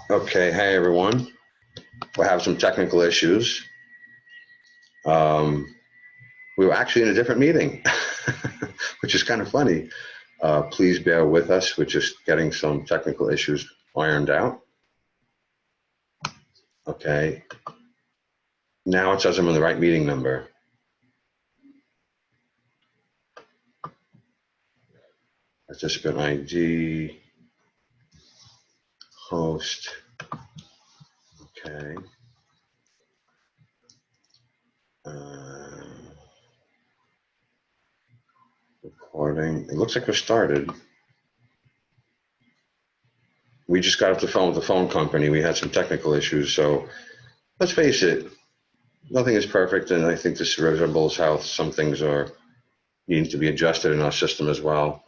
Okay, hey everyone. We're having some technical issues. Um, we were actually in a different meeting, which is kind of funny. Please bear with us. We're just getting some technical issues ironed out. Okay. Now it says I'm in the right meeting number. Participant ID, host. Okay. Recording. It looks like we're started. We just got off the phone with the phone company. We had some technical issues. So let's face it, nothing is perfect. And I think this resembles how some things are needing to be adjusted in our system as well.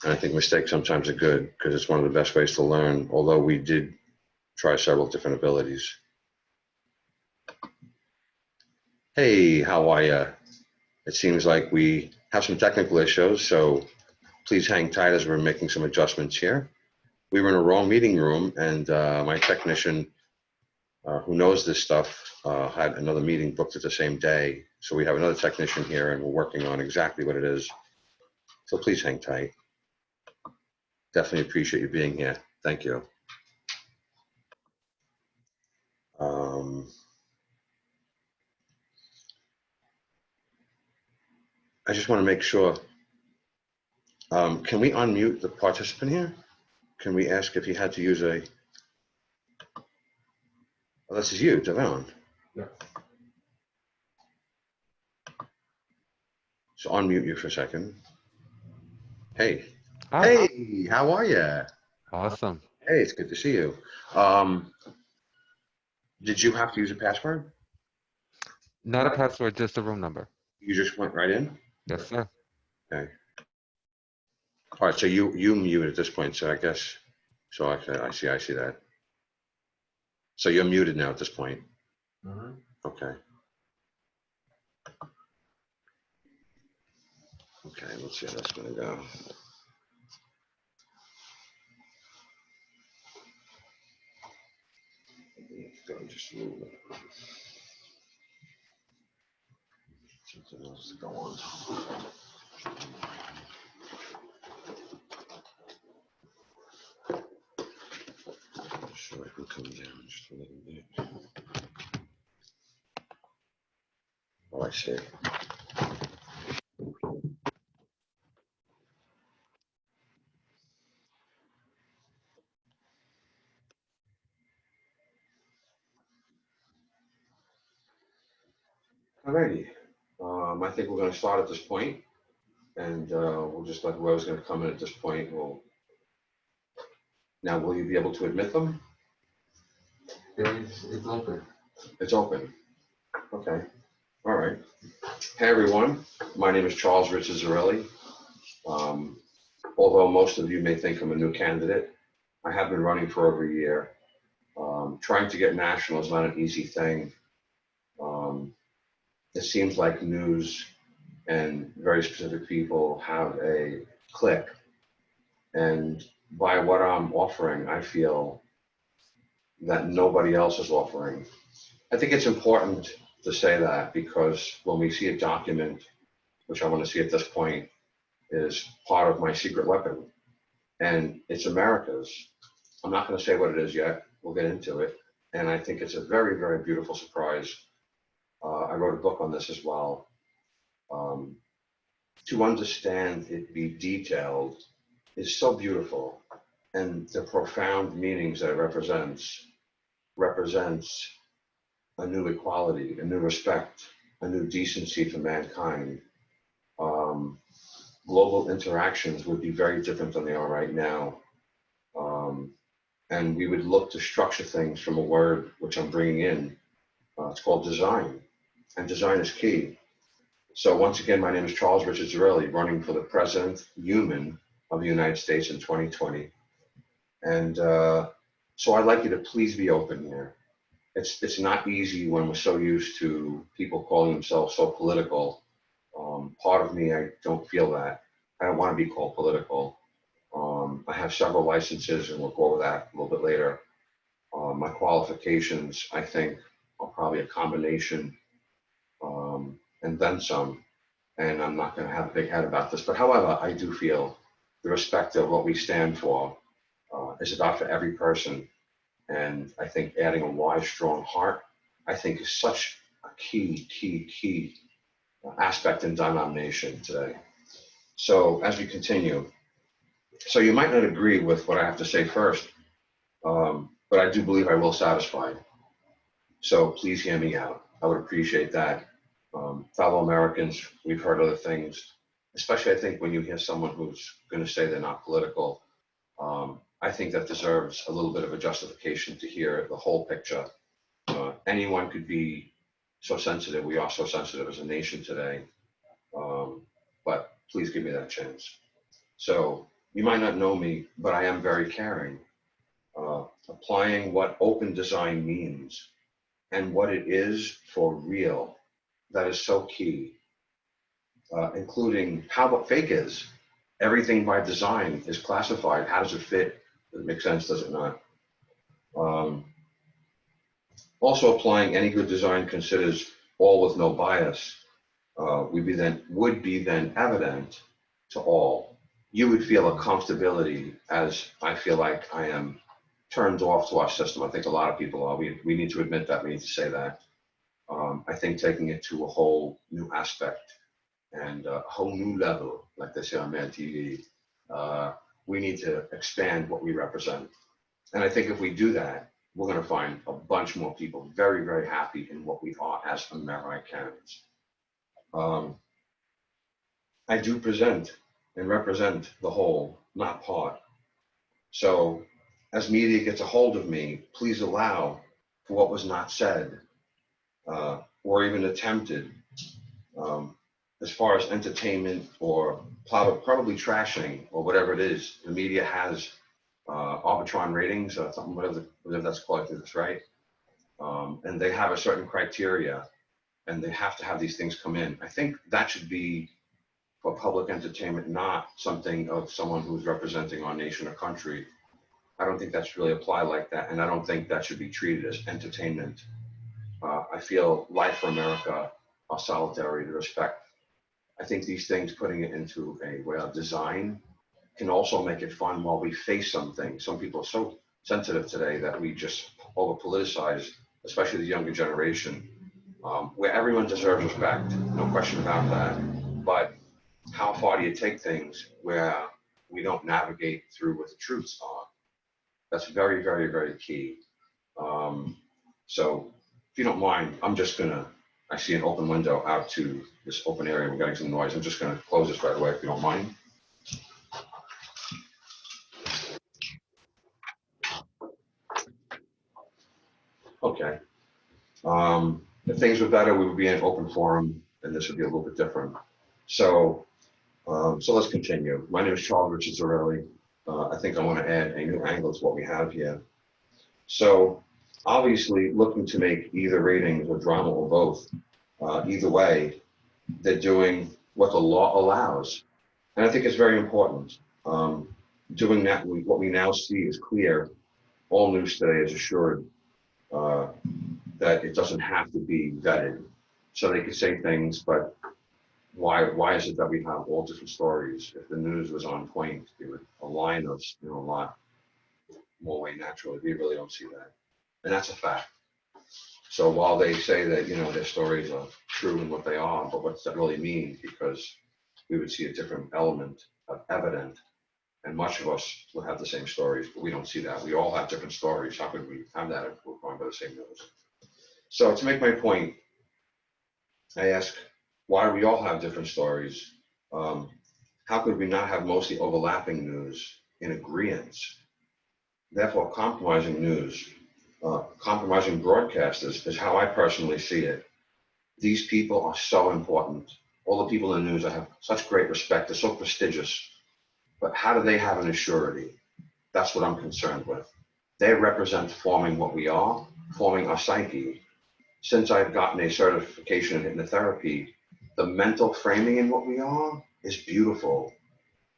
And I think mistakes sometimes are good because it's one of the best ways to learn, although we did try several different abilities. Hey, how are you? It seems like we have some technical issues, so please hang tight as we're making some adjustments here. We were in a wrong meeting room, and my technician, who knows this stuff, had another meeting booked at the same day. So we have another technician here, and we're working on exactly what it is. So please hang tight. Definitely appreciate you being here. Thank you. I just want to make sure. Can we unmute the participant here? Can we ask if he had to use a? Oh, this is you, Devon. Yeah. So unmute you for a second. Hey. Hi. Hey, how are you? Awesome. Hey, it's good to see you. Did you have to use a password? Not a password, just a room number. You just went right in? Yes, sir. Okay. All right, so you mute at this point, so I guess, so I see that. So you're muted now at this point. Mm-hmm. Okay. Okay, let's see how that's gonna go. Go just a little bit. Something else to go on. So I can come down just a little bit. Oh, I see. Alrighty. I think we're going to start at this point, and we'll just let whoever's going to come in at this point. Now, will you be able to admit them? It's open. It's open. Okay. All right. Hey, everyone. My name is Charles Richard Zarelli. Although most of you may think I'm a new candidate, I have been running for over a year. Trying to get national is not an easy thing. It seems like news and very specific people have a click. And by what I'm offering, I feel that nobody else is offering. I think it's important to say that because when we see a document, which I want to see at this point, is part of my secret weapon, and it's America's. I'm not going to say what it is yet. We'll get into it. And I think it's a very, very beautiful surprise. I wrote a book on this as well. To understand it be detailed is so beautiful, and the profound meanings that it represents a new equality, a new respect, a new decency for mankind. Global interactions would be very different than they are right now. And we would look to structure things from a word which I'm bringing in. It's called design, and design is key. So once again, my name is Charles Richard Zarelli, running for the President Human of the United States in 2020. And so I'd like you to please be open here. It's not easy when we're so used to people calling themselves so political. Part of me, I don't feel that. I don't want to be called political. I have several licenses, and we'll go over that a little bit later. My qualifications, I think, are probably a combination, and then some. And I'm not going to have a big head about this, but however, I do feel the respect of what we stand for is about for every person. And I think adding a wise, strong heart, I think is such a key aspect in denomination today. So as we continue, so you might not agree with what I have to say first, but I do believe I will satisfy. So please hear me out. I would appreciate that. Fellow Americans, we've heard other things, especially I think when you hear someone who's going to say they're not political. I think that deserves a little bit of a justification to hear the whole picture. Anyone could be so sensitive. We are so sensitive as a nation today. But please give me that chance. So you might not know me, but I am very caring. Applying what open design means and what it is for real, that is so key, including how what fake is. Everything by design is classified. How does it fit? Does it make sense? Does it not? Um, Also, applying any good design considers all with no bias. Would be then evident to all. You would feel a comfortability, as I feel like I am turned off to our system. I think a lot of people are. We need to admit that. We need to say that. I think taking it to a whole new aspect and a whole new level, like they say on Mad TV, we need to expand what we represent. And I think if we do that, we're going to find a bunch more people very, very happy in what we are as Americans. Um, I do present and represent the whole, not part. So as media gets a hold of me, please allow for what was not said or even attempted, um, as far as entertainment or probably trashing or whatever it is. The media has Arbitron ratings, something, whatever that's called, I think that's right. And they have a certain criteria and they have to have these things come in. I think that should be for public entertainment, not something of someone who's representing our nation or country. I don't think that should really apply like that. And I don't think that should be treated as entertainment. I feel Life for America, our solidarity, the respect. I think these things, putting it into a way of design, can also make it fun while we face something. Some people are so sensitive today that we just over politicize, especially the younger generation, where everyone deserves respect, no question about that. But how far do you take things where we don't navigate through what the truths are? That's very, very, very key. So if you don't mind, I see an open window out to this open area. We're getting some noise. I'm just gonna close this right away if you don't mind. Okay. If things were better, we would be in an open forum and this would be a little bit different. So, so let's continue. My name is Charles Richard Zarelli. I think I want to add a new angle to what we have here. So obviously looking to make either ratings or drama or both, either way, they're doing what the law allows. And I think it's very important. Doing that, what we now see is clear. All news today is assured that it doesn't have to be vetted. So they could say things, but why is it that we have all different stories? If the news was on point, it would align us a lot more way naturally. We really don't see that. And that's a fact. So while they say that, their stories are true in what they are, but what's that really mean? Because we would see a different element of evidence, and much of us will have the same stories, but we don't see that. We all have different stories. How could we have that if we're going by the same news? So to make my point, I ask, why do we all have different stories? How could we not have mostly overlapping news in agreement? Therefore, compromising news, compromising broadcasters is how I personally see it. These people are so important. All the people in the news, I have such great respect. They're so prestigious. But how do they have an assurity? That's what I'm concerned with. They represent forming what we are, forming our psyche. Since I've gotten a certification in hypnotherapy, the mental framing in what we are is beautiful.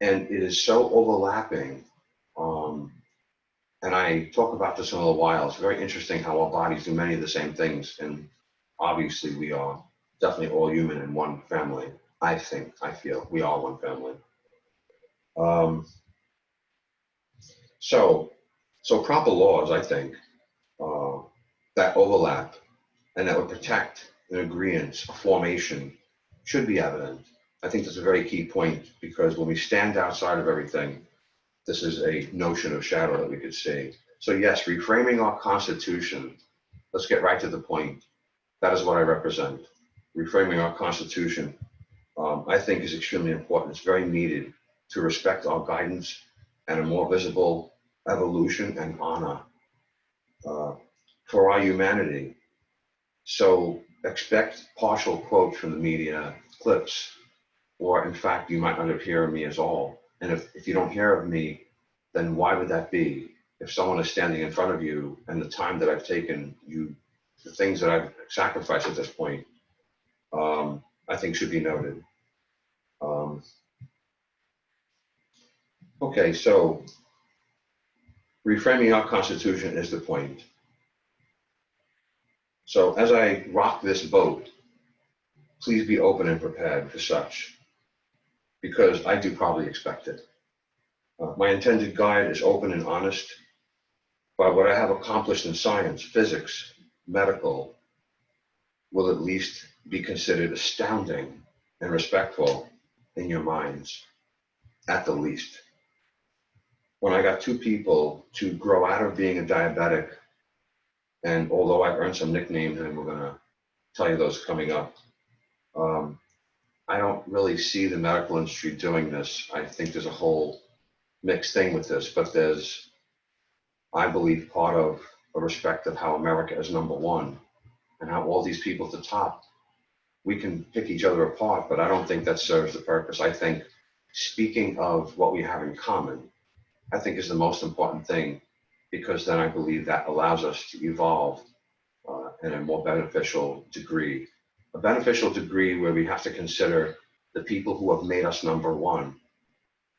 And it is so overlapping. And I talk about this in a little while. It's very interesting how our bodies do many of the same things. And obviously we are definitely all human in one family. I think, I feel we are one family. Um, so, so proper laws, I think, uh, that overlap and that would protect an agreement, a formation, should be evident. I think that's a very key point because when we stand outside of everything, this is a notion of shadow that we could see. So yes, reframing our Constitution, let's get right to the point. That is what I represent. Reframing our Constitution, I think is extremely important. It's very needed to respect our guidance and a more visible evolution and honor uh, for our humanity. So expect partial quotes from the media clips, or in fact, you might not have heard of me at all. And if you don't hear of me, then why would that be? If someone is standing in front of you and the time that I've taken, the things that I've sacrificed at this point, I think should be noted. Um, okay, so reframing our Constitution is the point. So as I rock this boat, please be open and prepared for such, because I do probably expect it. My intended guide is open and honest by what I have accomplished in science, physics, medical, will at least be considered astounding and respectful in your minds, at the least. When I got two people to grow out of being a diabetic, and although I've earned some nicknames, and we're going to tell you those coming up, um, I don't really see the medical industry doing this. I think there's a whole mixed thing with this, but there's, I believe, part of a respect of how America is number one and how all these people at the top, we can pick each other apart, but I don't think that serves the purpose. I think speaking of what we have in common, I think is the most important thing, because then I believe that allows us to evolve in a more beneficial degree. A beneficial degree where we have to consider the people who have made us number one.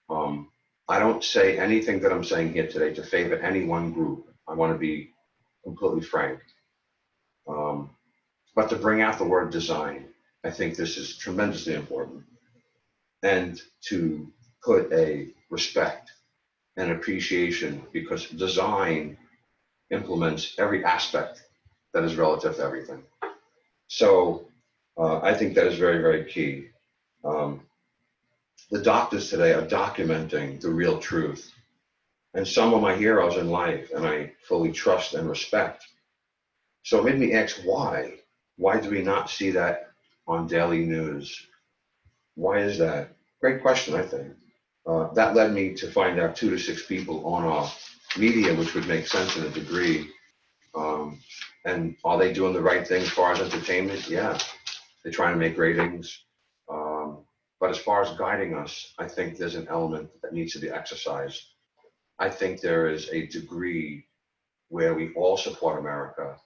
Um, I don't say anything that I'm saying here today to favor any one group. I want to be completely frank. Um, but to bring out the word design, I think this is tremendously important. And to put a respect and appreciation, because design implements every aspect that is relative to everything. So I think that is very, very key. Um, the doctors today are documenting the real truth. And some of my heroes in life, and I fully trust and respect. So it made me ask why? Why do we not see that on daily news? Why is that? Great question, I think. That led me to find out 2 to 6 people on our media, which would make sense in a degree. And are they doing the right thing as far as entertainment? Yeah, they're trying to make ratings. But as far as guiding us, I think there's an element that needs to be exercised. I think there is a degree where we all support America.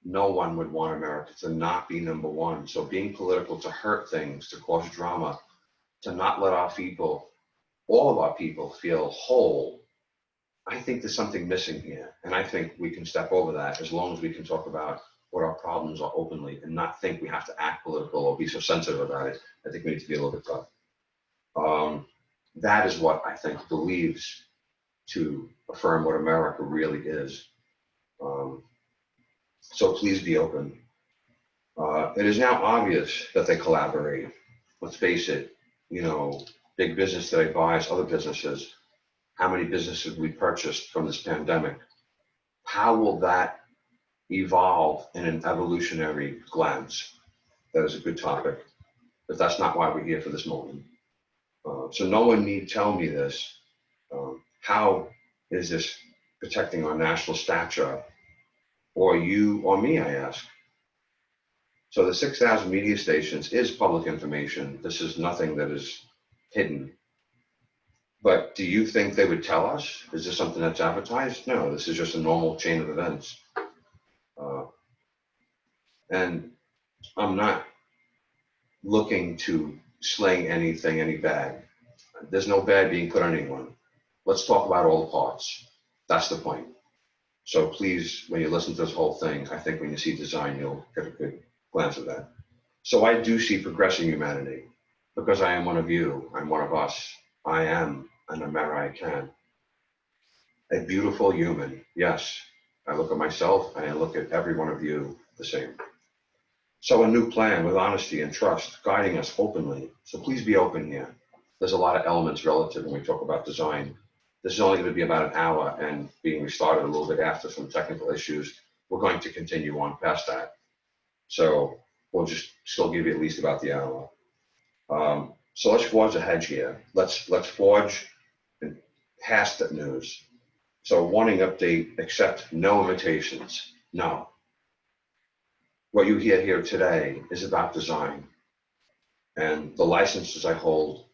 No one would want America to not be number one. So being political to hurt things, to cause drama, to not let our people, all of our people, feel whole, I think there's something missing here. And I think we can step over that as long as we can talk about what our problems are openly and not think we have to act political or be so sensitive about it. I think we need to be a little bit tough. That is what I think believes to affirm what America really is. Um, so please be open. It is now obvious that they collaborate. Let's face it, you know, big business today buys other businesses. How many businesses we purchased from this pandemic? How will that evolve in an evolutionary glance? That is a good topic, but that's not why we're here for this moment. So no one need tell me this. How is this protecting our national stature, or you or me, I ask? So the 6,000 media stations is public information. This is nothing that is hidden. But do you think they would tell us? Is this something that's advertised? No, this is just a normal chain of events. Uh, and I'm not looking to sling anything, any bad. There's no bad being put on anyone. Let's talk about all the parts. That's the point. So please, when you listen to this whole thing, I think when you see design, you'll get a good glance at that. So I do see progressing humanity because I am one of you. I'm one of us. I am an American, a beautiful human. Yes, I look at myself and I look at every one of you the same. So a new plan with honesty and trust guiding us openly. So please be open here. There's a lot of elements relative when we talk about design. This is only going to be about an hour and being restarted a little bit after some technical issues. We're going to continue on past that. So we'll just still give you at least about the hour. So let's forge ahead here. Let's forge past that news. So warning update, accept no imitations. No. What you hear here today is about design. And the licenses I hold,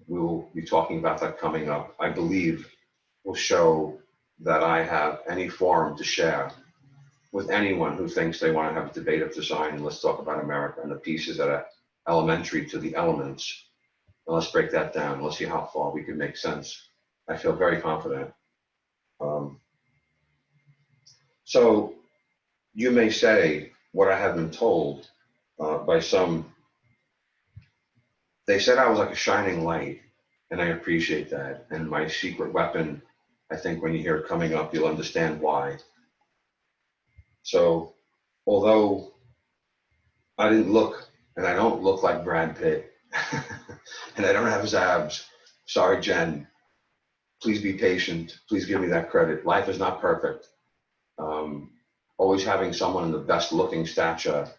we will be talking about that coming up. I believe will show that I have any forum to share with anyone who thinks they want to have a debate of design. And let's talk about America and the pieces that are elementary to the elements. And let's break that down. Let's see how far we can make sense. I feel very confident. So you may say what I have been told by some. They said I was like a shining light, and I appreciate that. And my secret weapon, I think when you hear it coming up, you'll understand why. So although I didn't look, and I don't look like Brad Pitt, and I don't have his abs, sorry, Jen, please be patient. Please give me that credit. Life is not perfect. Always having someone in the best looking stature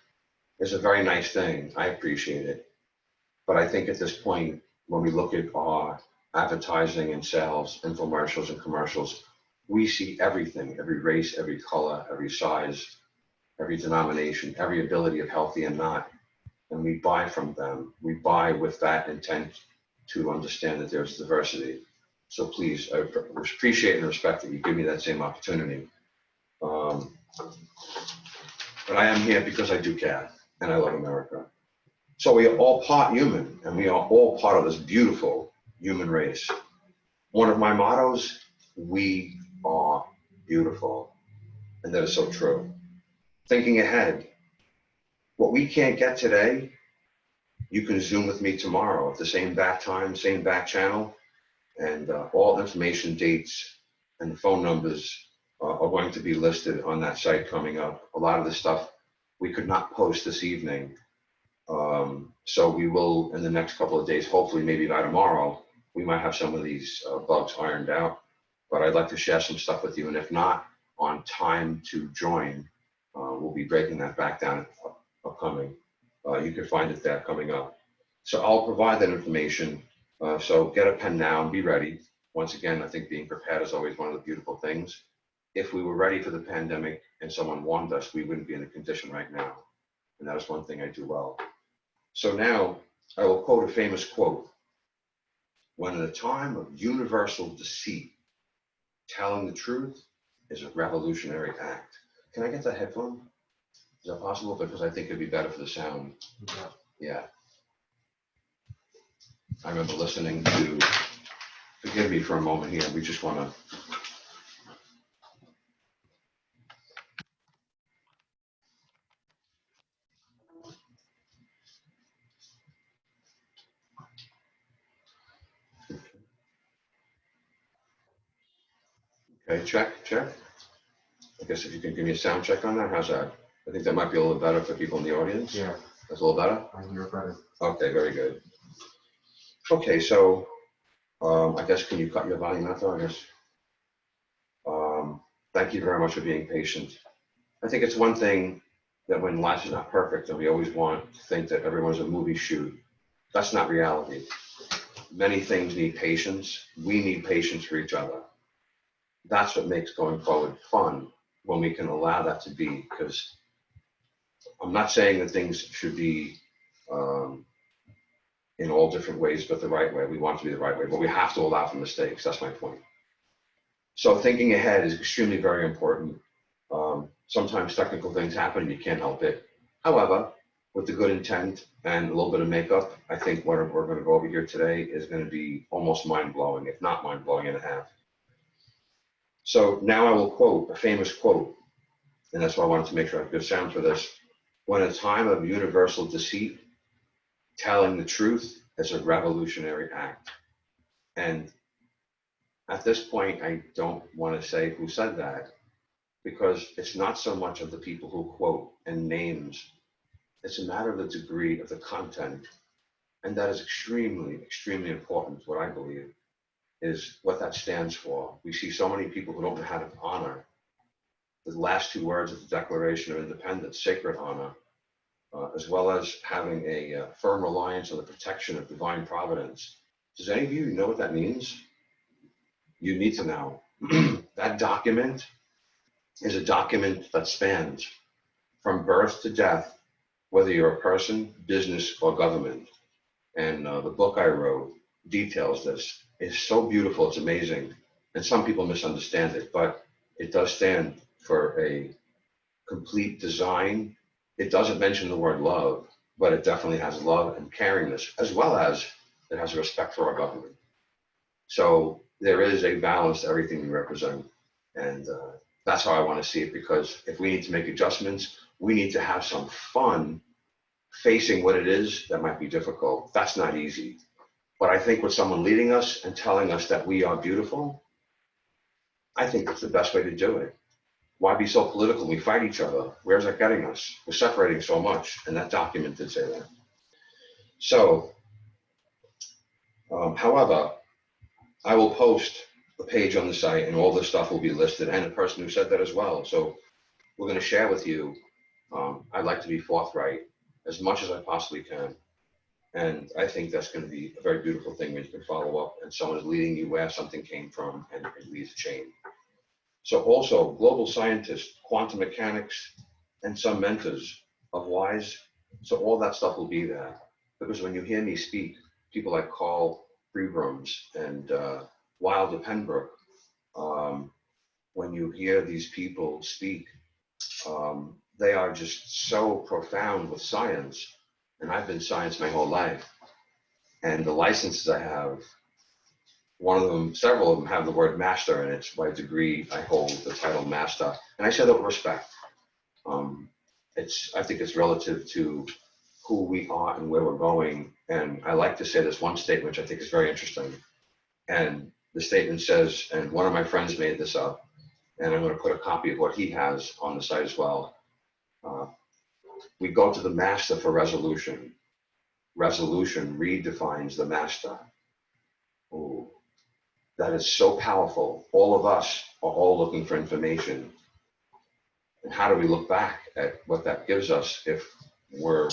is a very nice thing. I appreciate it. But I think at this point, when we look at our advertising and sales, infomercials and commercials, we see everything, every race, every color, every size, every denomination, every ability of healthy and not. And we buy from them. We buy with that intent to understand that there's diversity. So please, I appreciate and respect that you give me that same opportunity. But I am here because I do care and I love America. So we are all part human, and we are all part of this beautiful human race. One of my mottos, we are beautiful. And that is so true. Thinking ahead, what we can't get today, you can Zoom with me tomorrow at the same back time, same back channel, and all information, dates, and phone numbers are going to be listed on that site coming up. A lot of the stuff we could not post this evening. So we will, in the next couple of days, hopefully maybe by tomorrow, we might have some of these bugs ironed out. But I'd like to share some stuff with you. And if not, on time to join, we'll be breaking that back down upcoming. You can find it there coming up. So I'll provide that information. So get a pen now and be ready. Once again, I think being prepared is always one of the beautiful things. If we were ready for the pandemic and someone warned us, we wouldn't be in the condition right now. And that is one thing I do well. So now I will quote a famous quote. When in a time of universal deceit, telling the truth is a revolutionary act. Can I get that headphone? Is that possible? Because I think it'd be better for the sound. Yeah. I remember listening to, forgive me for a moment here, we just want to. Okay, check, check. I guess if you can give me a sound check on that, how's that? I think that might be a little better for people in the audience. Yeah, That's a little better? I hear it better. Okay, very good. Okay, so I guess can you cut your volume out though, I guess? Thank you very much for being patient. I think it's one thing that when life is not perfect and we always want to think that everyone's a movie shoot, that's not reality. Many things need patience. We need patience for each other. That's what makes going forward fun when we can allow that to be, because I'm not saying that things should be in all different ways, but the right way. We want it to be the right way, but we have to allow for mistakes. That's my point. So thinking ahead is extremely very important. Sometimes technical things happen and you can't help it. However, with the good intent and a little bit of makeup, I think what we're going to go over here today is going to be almost mind-blowing, if not mind-blowing and a half. So now I will quote a famous quote, and that's why I wanted to make sure I have good sound for this. When a time of universal deceit, telling the truth is a revolutionary act. And at this point, I don't want to say who said that, because it's not so much of the people who quote and names. It's a matter of the degree of the content. And that is extremely, extremely important. What I believe is what that stands for. We see so many people who don't know how to honor the last two words of the Declaration of Independence, sacred honor, as well as having a firm reliance on the protection of divine providence. Does any of you know what that means? You need to know. That document is a document that spans from birth to death, whether you're a person, business, or government. And the book I wrote details this. It's so beautiful, it's amazing. And some people misunderstand it, but it does stand for a complete design. It doesn't mention the word love, but it definitely has love and caringness, as well as it has respect for our government. So there is a balance to everything we represent. And that's how I want to see it, because if we need to make adjustments, we need to have some fun facing what it is that might be difficult. That's not easy. But I think with someone leading us and telling us that we are beautiful, I think that's the best way to do it. Why be so political? We fight each other. Where's that getting us? We're separating so much, and that document did say that. So, however, I will post a page on the site, and all this stuff will be listed, and the person who said that as well. So we're going to share with you. I'd like to be forthright as much as I possibly can. And I think that's going to be a very beautiful thing when you can follow up and someone is leading you where something came from, and it leads a chain. So also global scientists, quantum mechanics, and some mentors of WISE. So all that stuff will be there. Because when you hear me speak, people like Carl Freebrums and Wilder Penbrook, when you hear these people speak, they are just so profound with science. And I've been science my whole life. And the licenses I have, one of them, several of them have the word master in it. By degree, I hold the title master. And I say that with respect. I think it's relative to who we are and where we're going. And I like to say this one statement, which I think is very interesting. And the statement says, and one of my friends made this up, and I'm going to put a copy of what he has on the site as well. We go to the master for resolution. Resolution redefines the master. Ooh, that is so powerful. All of us are all looking for information. And how do we look back at what that gives us if we're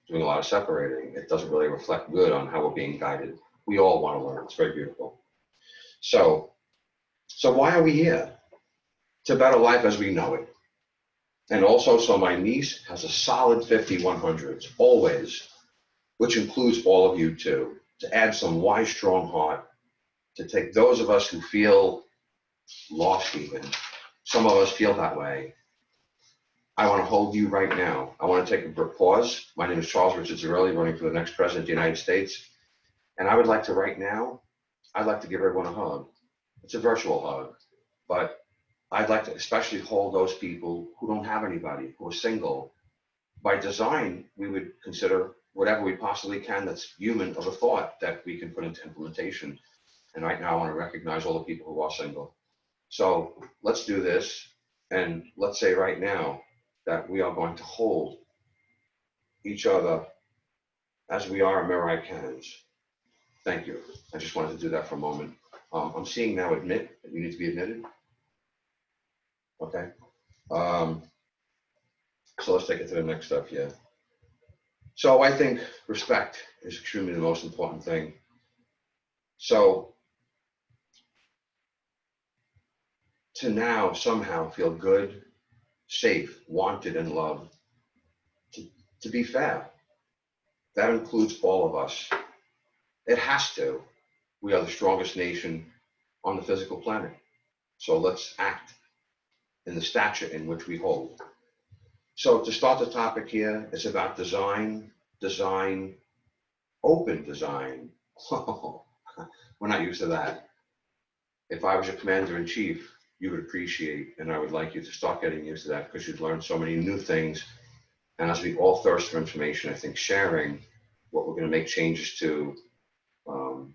doing a lot of separating? It doesn't really reflect good on how we're being guided. We all want to learn. It's very beautiful. So why are we here? To better life as we know it. And also, so my niece has a solid 50 100s, always, which includes all of you too, to add some wise, strong heart, to take those of us who feel lost even. Some of us feel that way. I want to hold you right now. I want to take a pause. My name is Charles Richard Zarelli, running for the next president of the United States. And I would like to right now, I'd like to give everyone a hug. It's a virtual hug, but I'd like to especially hold those people who don't have anybody, who are single. By design, we would consider whatever we possibly can that's human of a thought that we can put into implementation. And right now I want to recognize all the people who are single. So let's do this. And let's say right now that we are going to hold each other as we are American hands. Thank you. I just wanted to do that for a moment. I'm seeing now admit that you need to be admitted. Okay. So let's take it to the next step here. So I think respect is extremely the most important thing. So to now somehow feel good, safe, wanted, and loved, to be fair, that includes all of us. It has to. We are the strongest nation on the physical planet. So let's act in the stature in which we hold. So to start the topic here, it's about design, open design. We're not used to that. if I was your commander-in-chief, you would appreciate, and I would like you to start getting used to that because you'd learn so many new things. And as we all thirst for information, I think sharing what we're going to make changes to on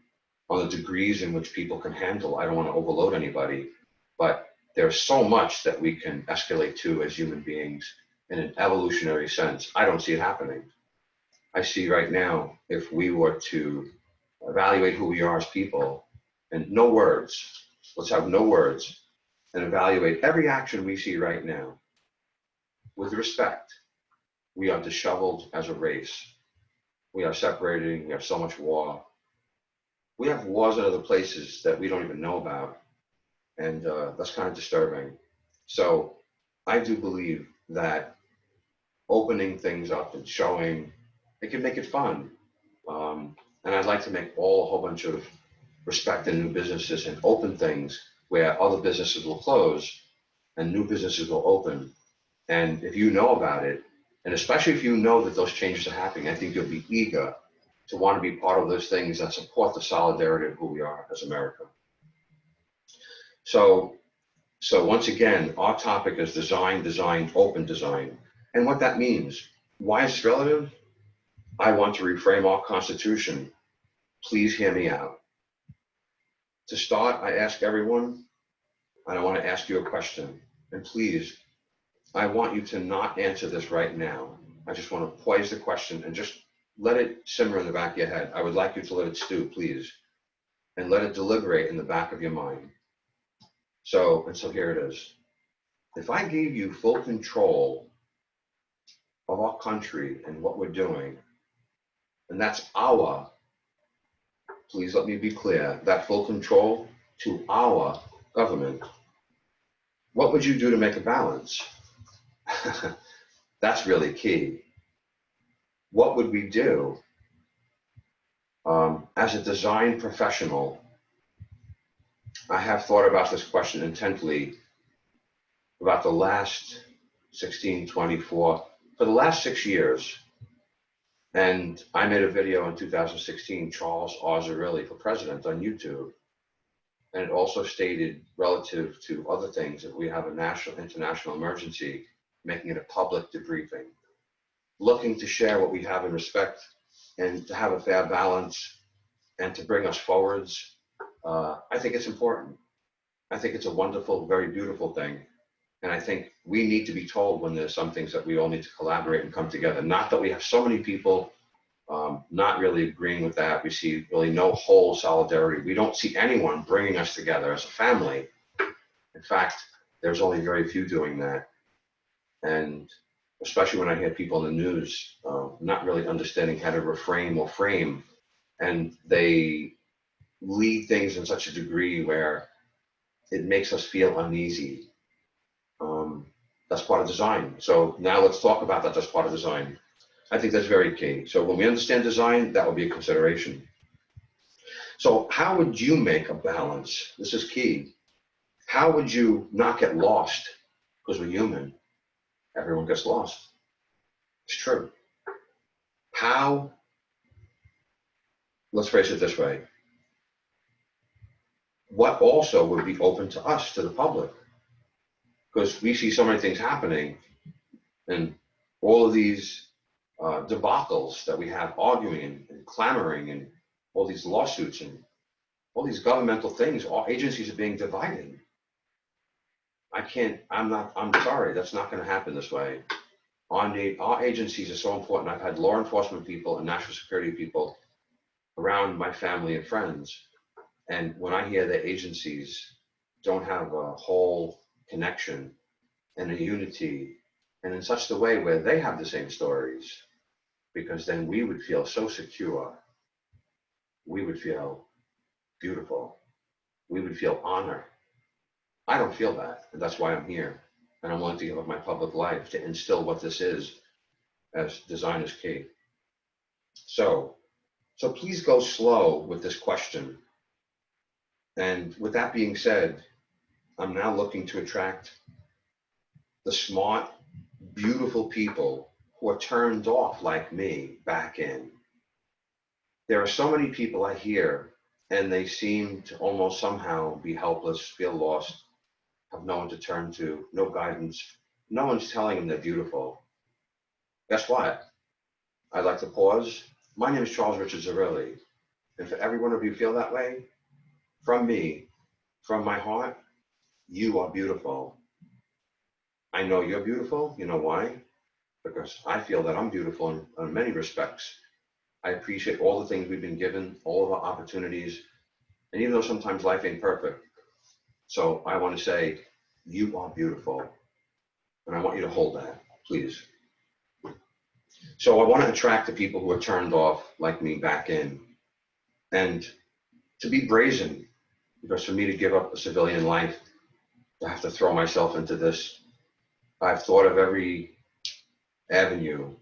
the degrees in which people can handle. I don't want to overload anybody, but there's so much that we can escalate to as human beings in an evolutionary sense. I don't see it happening. I see right now, if we were to evaluate who we are as people and no words, let's have no words, and evaluate every action we see right now with respect. We are disheveled as a race. We are separating. We have so much war. We have wars in other places that we don't even know about. And that's kind of disturbing. So I do believe that opening things up and showing, it can make it fun. And I'd like to make a whole bunch of respect in new businesses and open things where other businesses will close and new businesses will open. And if you know about it, and especially if you know that those changes are happening, I think you'll be eager to want to be part of those things that support the solidarity of who we are as America. So once again, our topic is design, open design. And what that means, why is it relative? I want to reframe our Constitution. Please hear me out. To start, I ask everyone, and I want to ask you a question. And please, I want you to not answer this right now. I just want to pose the question and just let it simmer in the back of your head. I would like you to let it stew, please, and let it deliberate in the back of your mind. So here it is. If I gave you full control of our country and what we're doing, and that's our, please let me be clear, that full control to our government, what would you do to make a balance? That's really key. What would we do? As a design professional, I have thought about this question intently about the last 16, 24, for the last 6 years. And I made a video in 2016, Charles Arzerilli for president on YouTube. And it also stated relative to other things that we have a national, international emergency, making it a public debriefing, looking to share what we have in respect and to have a fair balance and to bring us forwards. I think it's important. I think it's a wonderful, very beautiful thing. And I think we need to be told when there's some things that we all need to collaborate and come together. Not that we have so many people not really agreeing with that. We see really no whole solidarity. We don't see anyone bringing us together as a family. In fact, there's only very few doing that. And especially when I hear people in the news not really understanding how to reframe or frame, and they lead things in such a degree where it makes us feel uneasy. That's part of design. So now let's talk about that as part of design. I think that's very key. So when we understand design, that will be a consideration. So how would you make a balance? This is key. How would you not get lost? Because we're human. Everyone gets lost. It's true. How? Let's phrase it this way. What also would be open to us, to the public? Because we see so many things happening and all of these debacles that we have arguing and clamoring and all these lawsuits and all these governmental things, all agencies are being divided. I'm sorry, that's not going to happen this way. Our agencies are so important. I've had law enforcement people and national security people around my family and friends. And when I hear that agencies don't have a whole connection and a unity, and in such a way where they have the same stories, because then we would feel so secure. We would feel beautiful. We would feel honor. I don't feel that, and that's why I'm here. And I'm willing to give up my public life to instill what this is, as design is key. So please go slow with this question. And with that being said, I'm now looking to attract the smart, beautiful people who are turned off like me back in. There are so many people I hear, and they seem to almost somehow be helpless, feel lost, have no one to turn to, no guidance. No one's telling them they're beautiful. Guess what? I'd like to pause. My name is Charles Richard Zarrilli, and for every one of you feel that way, from me, from my heart, you are beautiful. I know you're beautiful. You know why? Because I feel that I'm beautiful in many respects. I appreciate all the things we've been given, all of our opportunities, and even though sometimes life ain't perfect. So I want to say, you are beautiful, and I want you to hold that, please. So I want to attract the people who are turned off, like me, back in, and to be brazen, because for me to give up a civilian life, to have to throw myself into this, I've thought of every avenue,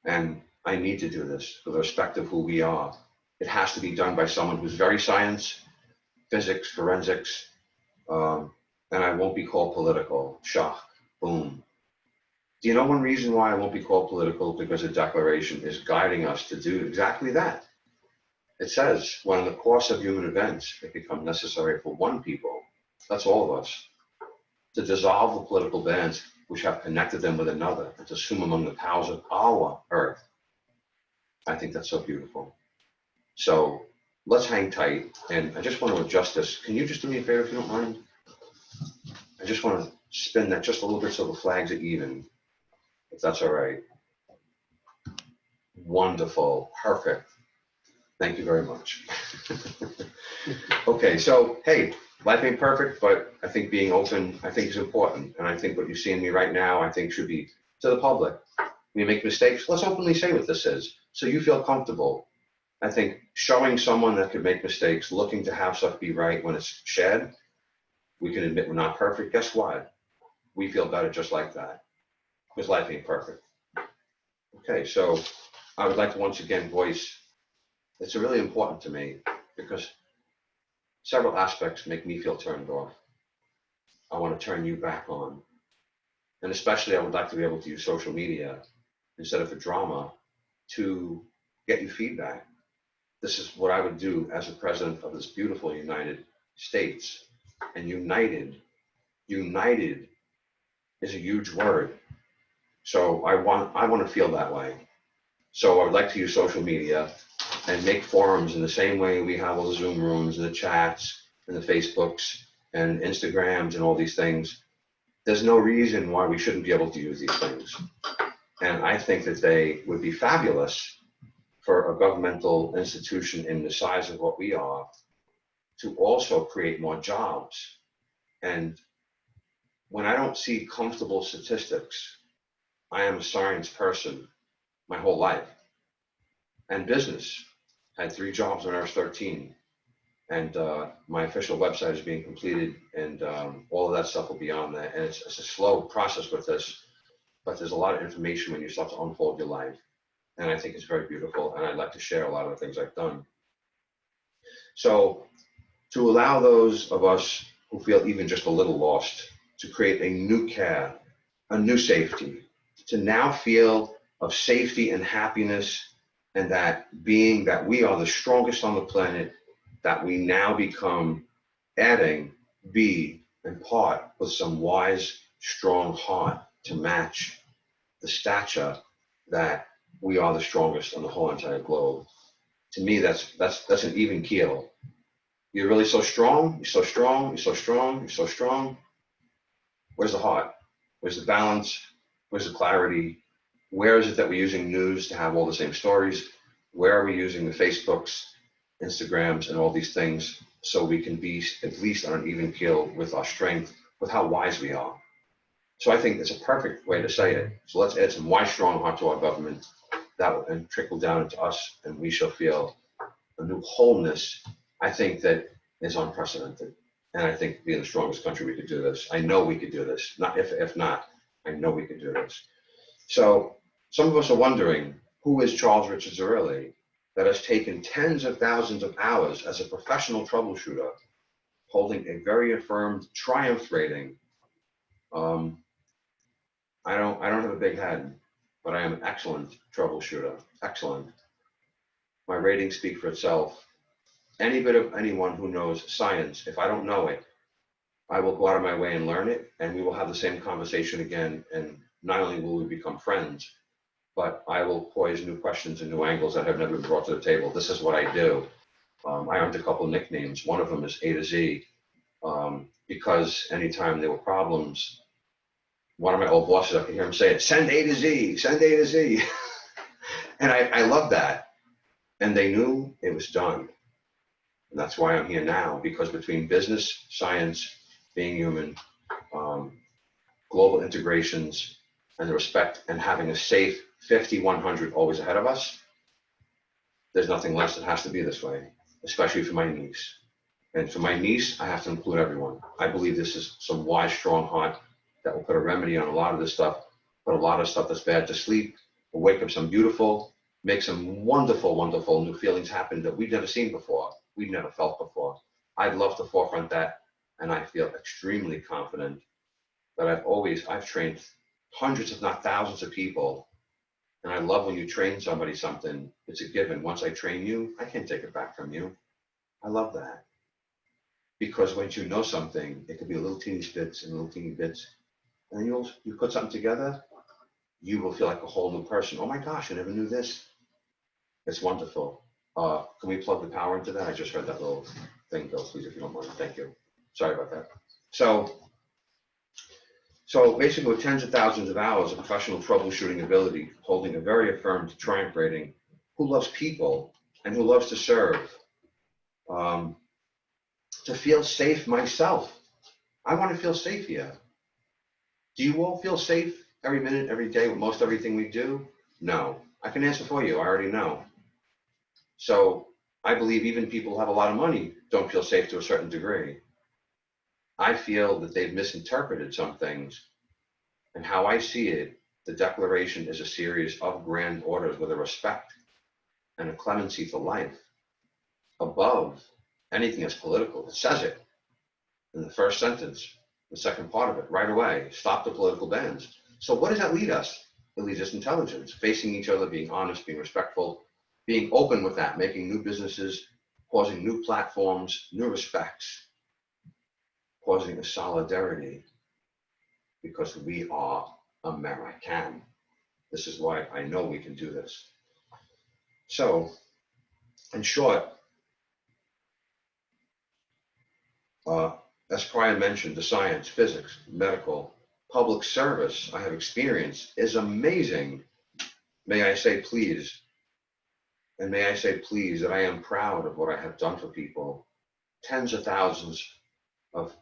and I need to do this for the respect of who we are. It has to be done by someone who's very science, physics, forensics, and I won't be called political. Shock, boom. Do you know one reason why I won't be called political? Because the Declaration is guiding us to do exactly that. It says, when in the course of human events it becomes necessary for one people, that's all of us, to dissolve the political bands which have connected them with another and to assume among the powers of our earth. I think that's so beautiful. So let's hang tight. And I just want to adjust this. Can you just do me a favor if you don't mind? I just want to spin that just a little bit so the flags are even, if that's all right. Wonderful. Perfect. Thank you very much. Okay, so hey, life ain't perfect, but I think being open, I think is important. And I think what you see in me right now, I think should be to the public. When you make mistakes, let's openly say what this is so you feel comfortable. I think showing someone that could make mistakes, looking to have stuff be right when it's shared, we can admit we're not perfect. Guess what? We feel better just like that because life ain't perfect. Okay, so I would like to once again voice, it's really important to me because several aspects make me feel turned off. I want to turn you back on. And especially I would like to be able to use social media instead of for drama to get you feedback. This is what I would do as a president of this beautiful United States. And united is a huge word. So I want to feel that way. So I would like to use social media and make forums in the same way we have all the Zoom rooms and the chats and the Facebooks and Instagrams and all these things. There's no reason why we shouldn't be able to use these things. And I think that they would be fabulous for a governmental institution in the size of what we are to also create more jobs. And when I don't see comfortable statistics, I am a science person my whole life and business. I had 3 jobs when I was 13. And my official website is being completed and all of that stuff will be on there. And it's a slow process with this, but there's a lot of information when you start to unfold your life. And I think it's very beautiful. And I'd like to share a lot of the things I've done. So to allow those of us who feel even just a little lost to create a new care, a new safety, to now feel of safety and happiness and that being that we are the strongest on the planet, that we now become adding, be, and part with some wise, strong heart to match the stature that we are the strongest on the whole entire globe. To me, that's an even keel. You're really so strong, you're so strong, you're so strong, you're so strong. Where's the heart? Where's the balance? Where's the clarity? Where is it that we're using news to have all the same stories? Where are we using the Facebooks, Instagrams, and all these things so we can be at least on an even keel with our strength, with how wise we are? So I think it's a perfect way to say it. So let's add some wise, strong heart to our government that will and trickle down into us, and we shall feel a new wholeness. I think that is unprecedented. And I think being the strongest country, we could do this. I know we could do this. Not if not, I know we could do this. So some of us are wondering, who is Charles Richard Zarrilli that has taken tens of thousands of hours as a professional troubleshooter, holding a very affirmed triumph rating. I don't have a big head, but I am an excellent troubleshooter. Excellent. My ratings speak for itself. any bit of anyone who knows science, if I don't know it, I will go out of my way and learn it, and we will have the same conversation again. And not only will we become friends, but I will poise new questions and new angles that have never been brought to the table. This is what I do. I earned a couple of nicknames. One of them is A to Z, because anytime there were problems, one of my old bosses, I could hear him say it, send A to Z, send A to Z. And I love that. And they knew it was done. And that's why I'm here now, because between business, science, being human, global integrations, and the respect and having a safe 50-100 always ahead of us, there's nothing less. It has to be this way, especially for my niece. And for my niece, I have to include everyone. I believe this is some wise, strong heart that will put a remedy on a lot of this stuff, put a lot of stuff that's bad to sleep, will wake up some beautiful, make some wonderful, wonderful new feelings happen that we've never seen before, we've never felt before. I'd love to forefront that, and I feel extremely confident that I've trained hundreds, if not thousands of people. And I love when you train somebody something, it's a given. Once I train you, I can't take it back from you. I love that. Because once you know something, it could be a little teeny bits and little teeny bits. And then you put something together, you will feel like a whole new person. Oh my gosh, I never knew this. It's wonderful. Can we plug the power into that? I just heard that little thing, Bill, please, if you don't mind. Thank you. Sorry about that. So basically, with tens of thousands of hours of professional troubleshooting ability, holding a very affirmed triumph rating, who loves people and who loves to serve, to feel safe myself. I want to feel safe here. Do you all feel safe every minute, every day with most everything we do? No. I can answer for you. I already know. So I believe even people who have a lot of money don't feel safe to a certain degree. I feel that they've misinterpreted some things. And how I see it, the Declaration is a series of grand orders with a respect and a clemency to life above anything that's political. It says it in the first sentence, the second part of it, right away. Stop the political bans. So what does that lead us? It leads us intelligence, facing each other, being honest, being respectful, being open with that, making new businesses, causing new platforms, new respects, causing a solidarity, because we are American. This is why I know we can do this. So, in short, as Brian mentioned, the science, physics, medical, public service I have experienced is amazing. May I say please, and may I say please that I am proud of what I have done for people. Tens of thousands of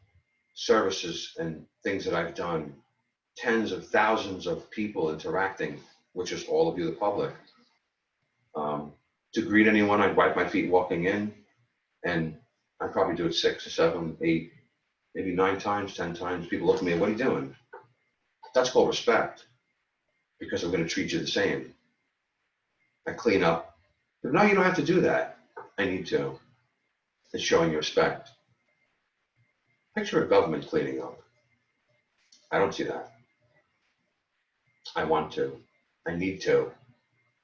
services and things that I've done, tens of thousands of people interacting, which is all of you, the public. To greet anyone, I'd wipe my feet walking in, and I probably do it 6 or 7, 8, maybe 9 times, 10 times. People look at me, what are you doing? That's called respect, because I'm going to treat you the same. I clean up. But no, you don't have to do that. I need to. It's showing you respect. Picture a government cleaning up. I don't see that. I want to. I need to.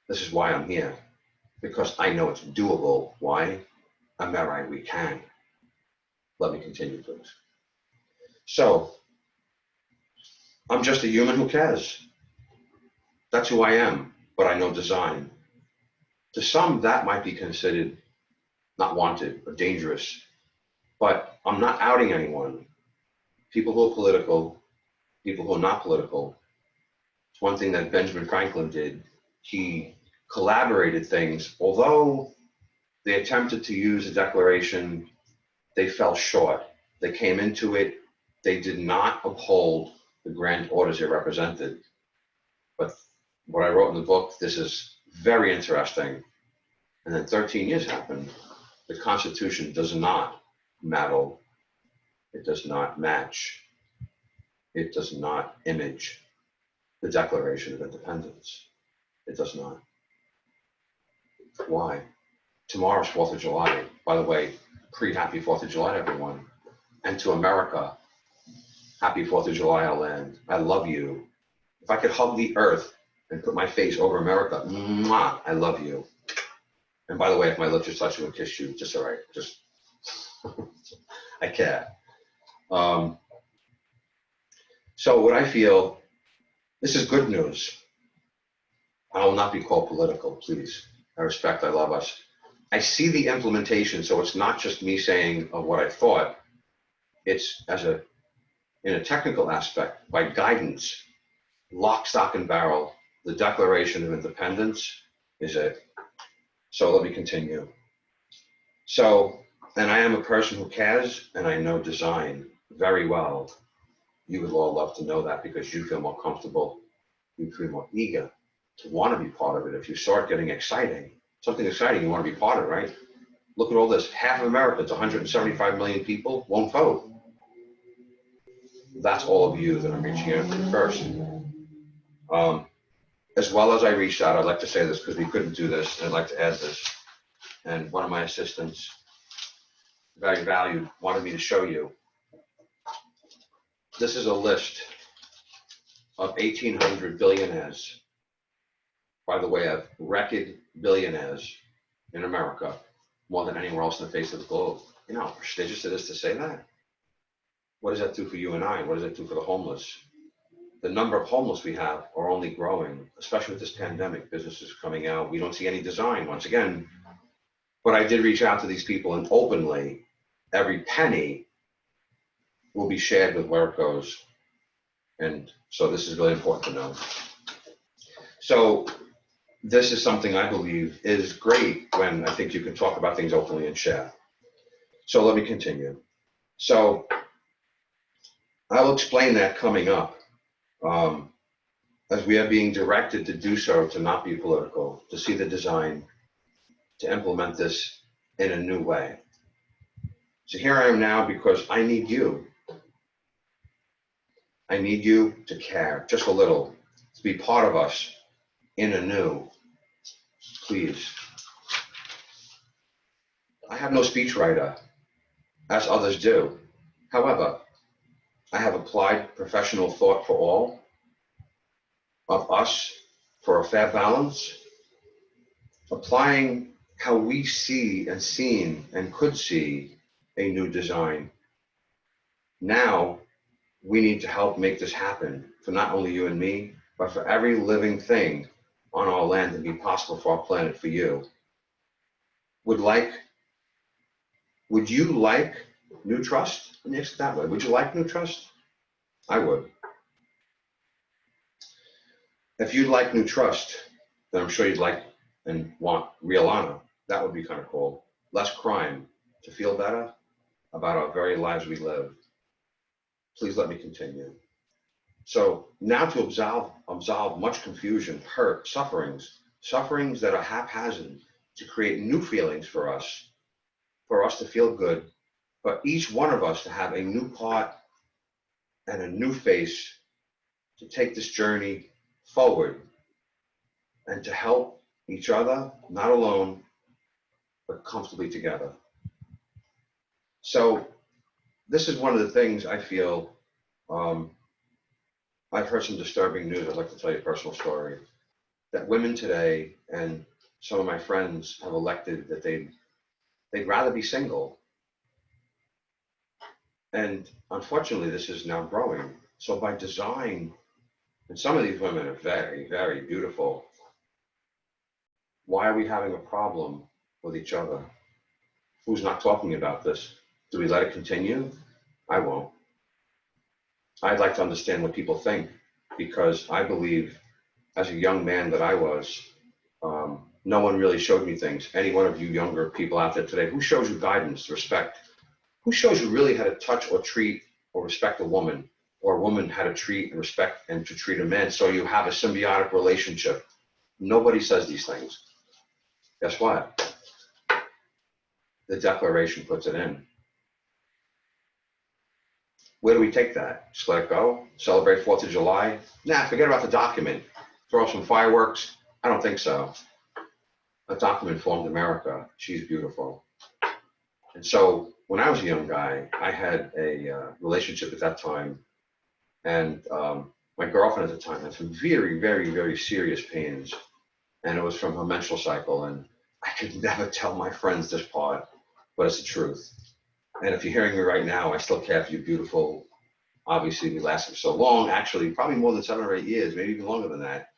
This is why I'm here. Because I know it's doable. Why? I'm all right, we can. Let me continue, please. So, I'm just a human who cares. That's who I am, but I know design. To some, that might be considered not wanted or dangerous, but I'm not outing anyone. People who are political, people who are not political. It's one thing that Benjamin Franklin did. He collaborated things, although they attempted to use the Declaration, they fell short. They came into it, they did not uphold the grand orders it represented. But what I wrote in the book, this is very interesting. And then 13 years happened. The Constitution does not meddle. It does not match. It does not image the Declaration of Independence. It does not. Why? Tomorrow's 4th of July. By the way, pre-happy 4th of July, everyone. And to America, happy 4th of July, our land. I love you. If I could hug the earth and put my face over America, mwah, I love you. And by the way, if my lips are touching and kiss you, just all right. Just I care. Um, so what I feel, this is good news. I will not be called political, please. I respect, I love us. I see the implementation, so it's not just me saying of what I thought. It's in a technical aspect, by guidance, lock, stock, and barrel. The Declaration of Independence is it. So let me continue. So, and I am a person who cares, and I know design very well. You would all love to know that because you feel more comfortable, you feel more eager to want to be part of it. If you start getting exciting, something exciting, you want to be part of it, right? Look at all this. Half of Americans, 175 million people, won't vote. That's all of you that I'm reaching out to first. As well as I reached out, I'd like to say this because we couldn't do this, and I'd like to add this. And one of my assistants, very valued, wanted me to show you. This is a list of 1,800 billionaires, by the way, of record billionaires in America, more than anywhere else on the face of the globe. You know how prestigious it is to say that? What does that do for you and I? What does that do for the homeless? The number of homeless we have are only growing, especially with this pandemic. Businesses coming out. We don't see any design once again. But I did reach out to these people, and openly, every penny will be shared with where it goes. And so this is really important to know. So this is something I believe is great when I think you can talk about things openly and share. So let me continue. So I'll explain that coming up. As we are being directed to do so, to not be political, to see the design, to implement this in a new way. So here I am now because I need you. I need you to care just a little, to be part of us in a new, please. I have no speechwriter, as others do. However, I have applied professional thought for all of us for a fair balance, applying how we see and seen and could see a new design. Now, we need to help make this happen for not only you and me, but for every living thing on our land to be possible for our planet, for you. Would you like new trust? Let me ask it that way. Would you like new trust? I would. If you'd like new trust, then I'm sure you'd like and want real honor. That would be kind of cool. Less crime, to feel better about our very lives we live. Please let me continue. So now to absolve much confusion, hurt, sufferings that are haphazard, to create new feelings for us to feel good, but each one of us to have a new part and a new face to take this journey forward and to help each other, not alone, but comfortably together. So this is one of the things I feel. I've heard some disturbing news. I'd like to tell you a personal story, that women today and some of my friends have elected that they'd rather be single. And unfortunately, this is now growing. So by design, and some of these women are very, very beautiful. Why are we having a problem with each other? Who's not talking about this? Do we let it continue? I won't. I'd like to understand what people think, because I believe as a young man that I was, no one really showed me things. Any one of you younger people out there today, who shows you guidance, respect? Who shows you really how to touch or treat or respect a woman, or a woman how to treat and respect and to treat a man, so you have a symbiotic relationship? Nobody says these things. Guess what? The Declaration puts it in. Where do we take that? Just let it go? Celebrate 4th of July? Nah, forget about the document. Throw some fireworks? I don't think so. That document formed America. She's beautiful. And so when I was a young guy, I had a relationship at that time. And my girlfriend at the time had some very, very, very serious pains. And it was from her menstrual cycle. And I could never tell my friends this part, but it's the truth. And if you're hearing me right now, I still care for you, beautiful. Obviously, we lasted so long, actually, probably more than 7 or 8 years, maybe even longer than that.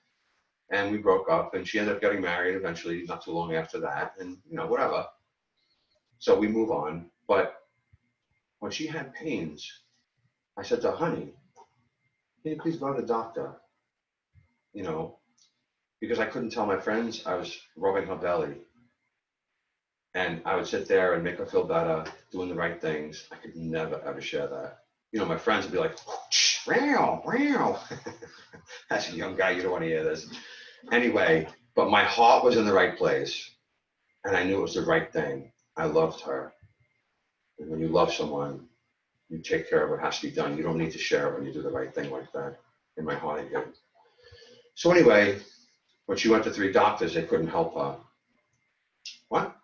And we broke up, and she ended up getting married eventually, not too long after that, and whatever. So we move on. But when she had pains, I said to her, honey, can you please go to the doctor? You know, because I couldn't tell my friends I was rubbing her belly. And I would sit there and make her feel better, doing the right things. I could never, ever share that. My friends would be like, wow, wow. As a young guy, you don't want to hear this. Anyway, but my heart was in the right place. And I knew it was the right thing. I loved her. And when you love someone, you take care of what has to be done. You don't need to share it when you do the right thing like that. In my heart, I did. So anyway, when she went to 3 doctors, they couldn't help her. What?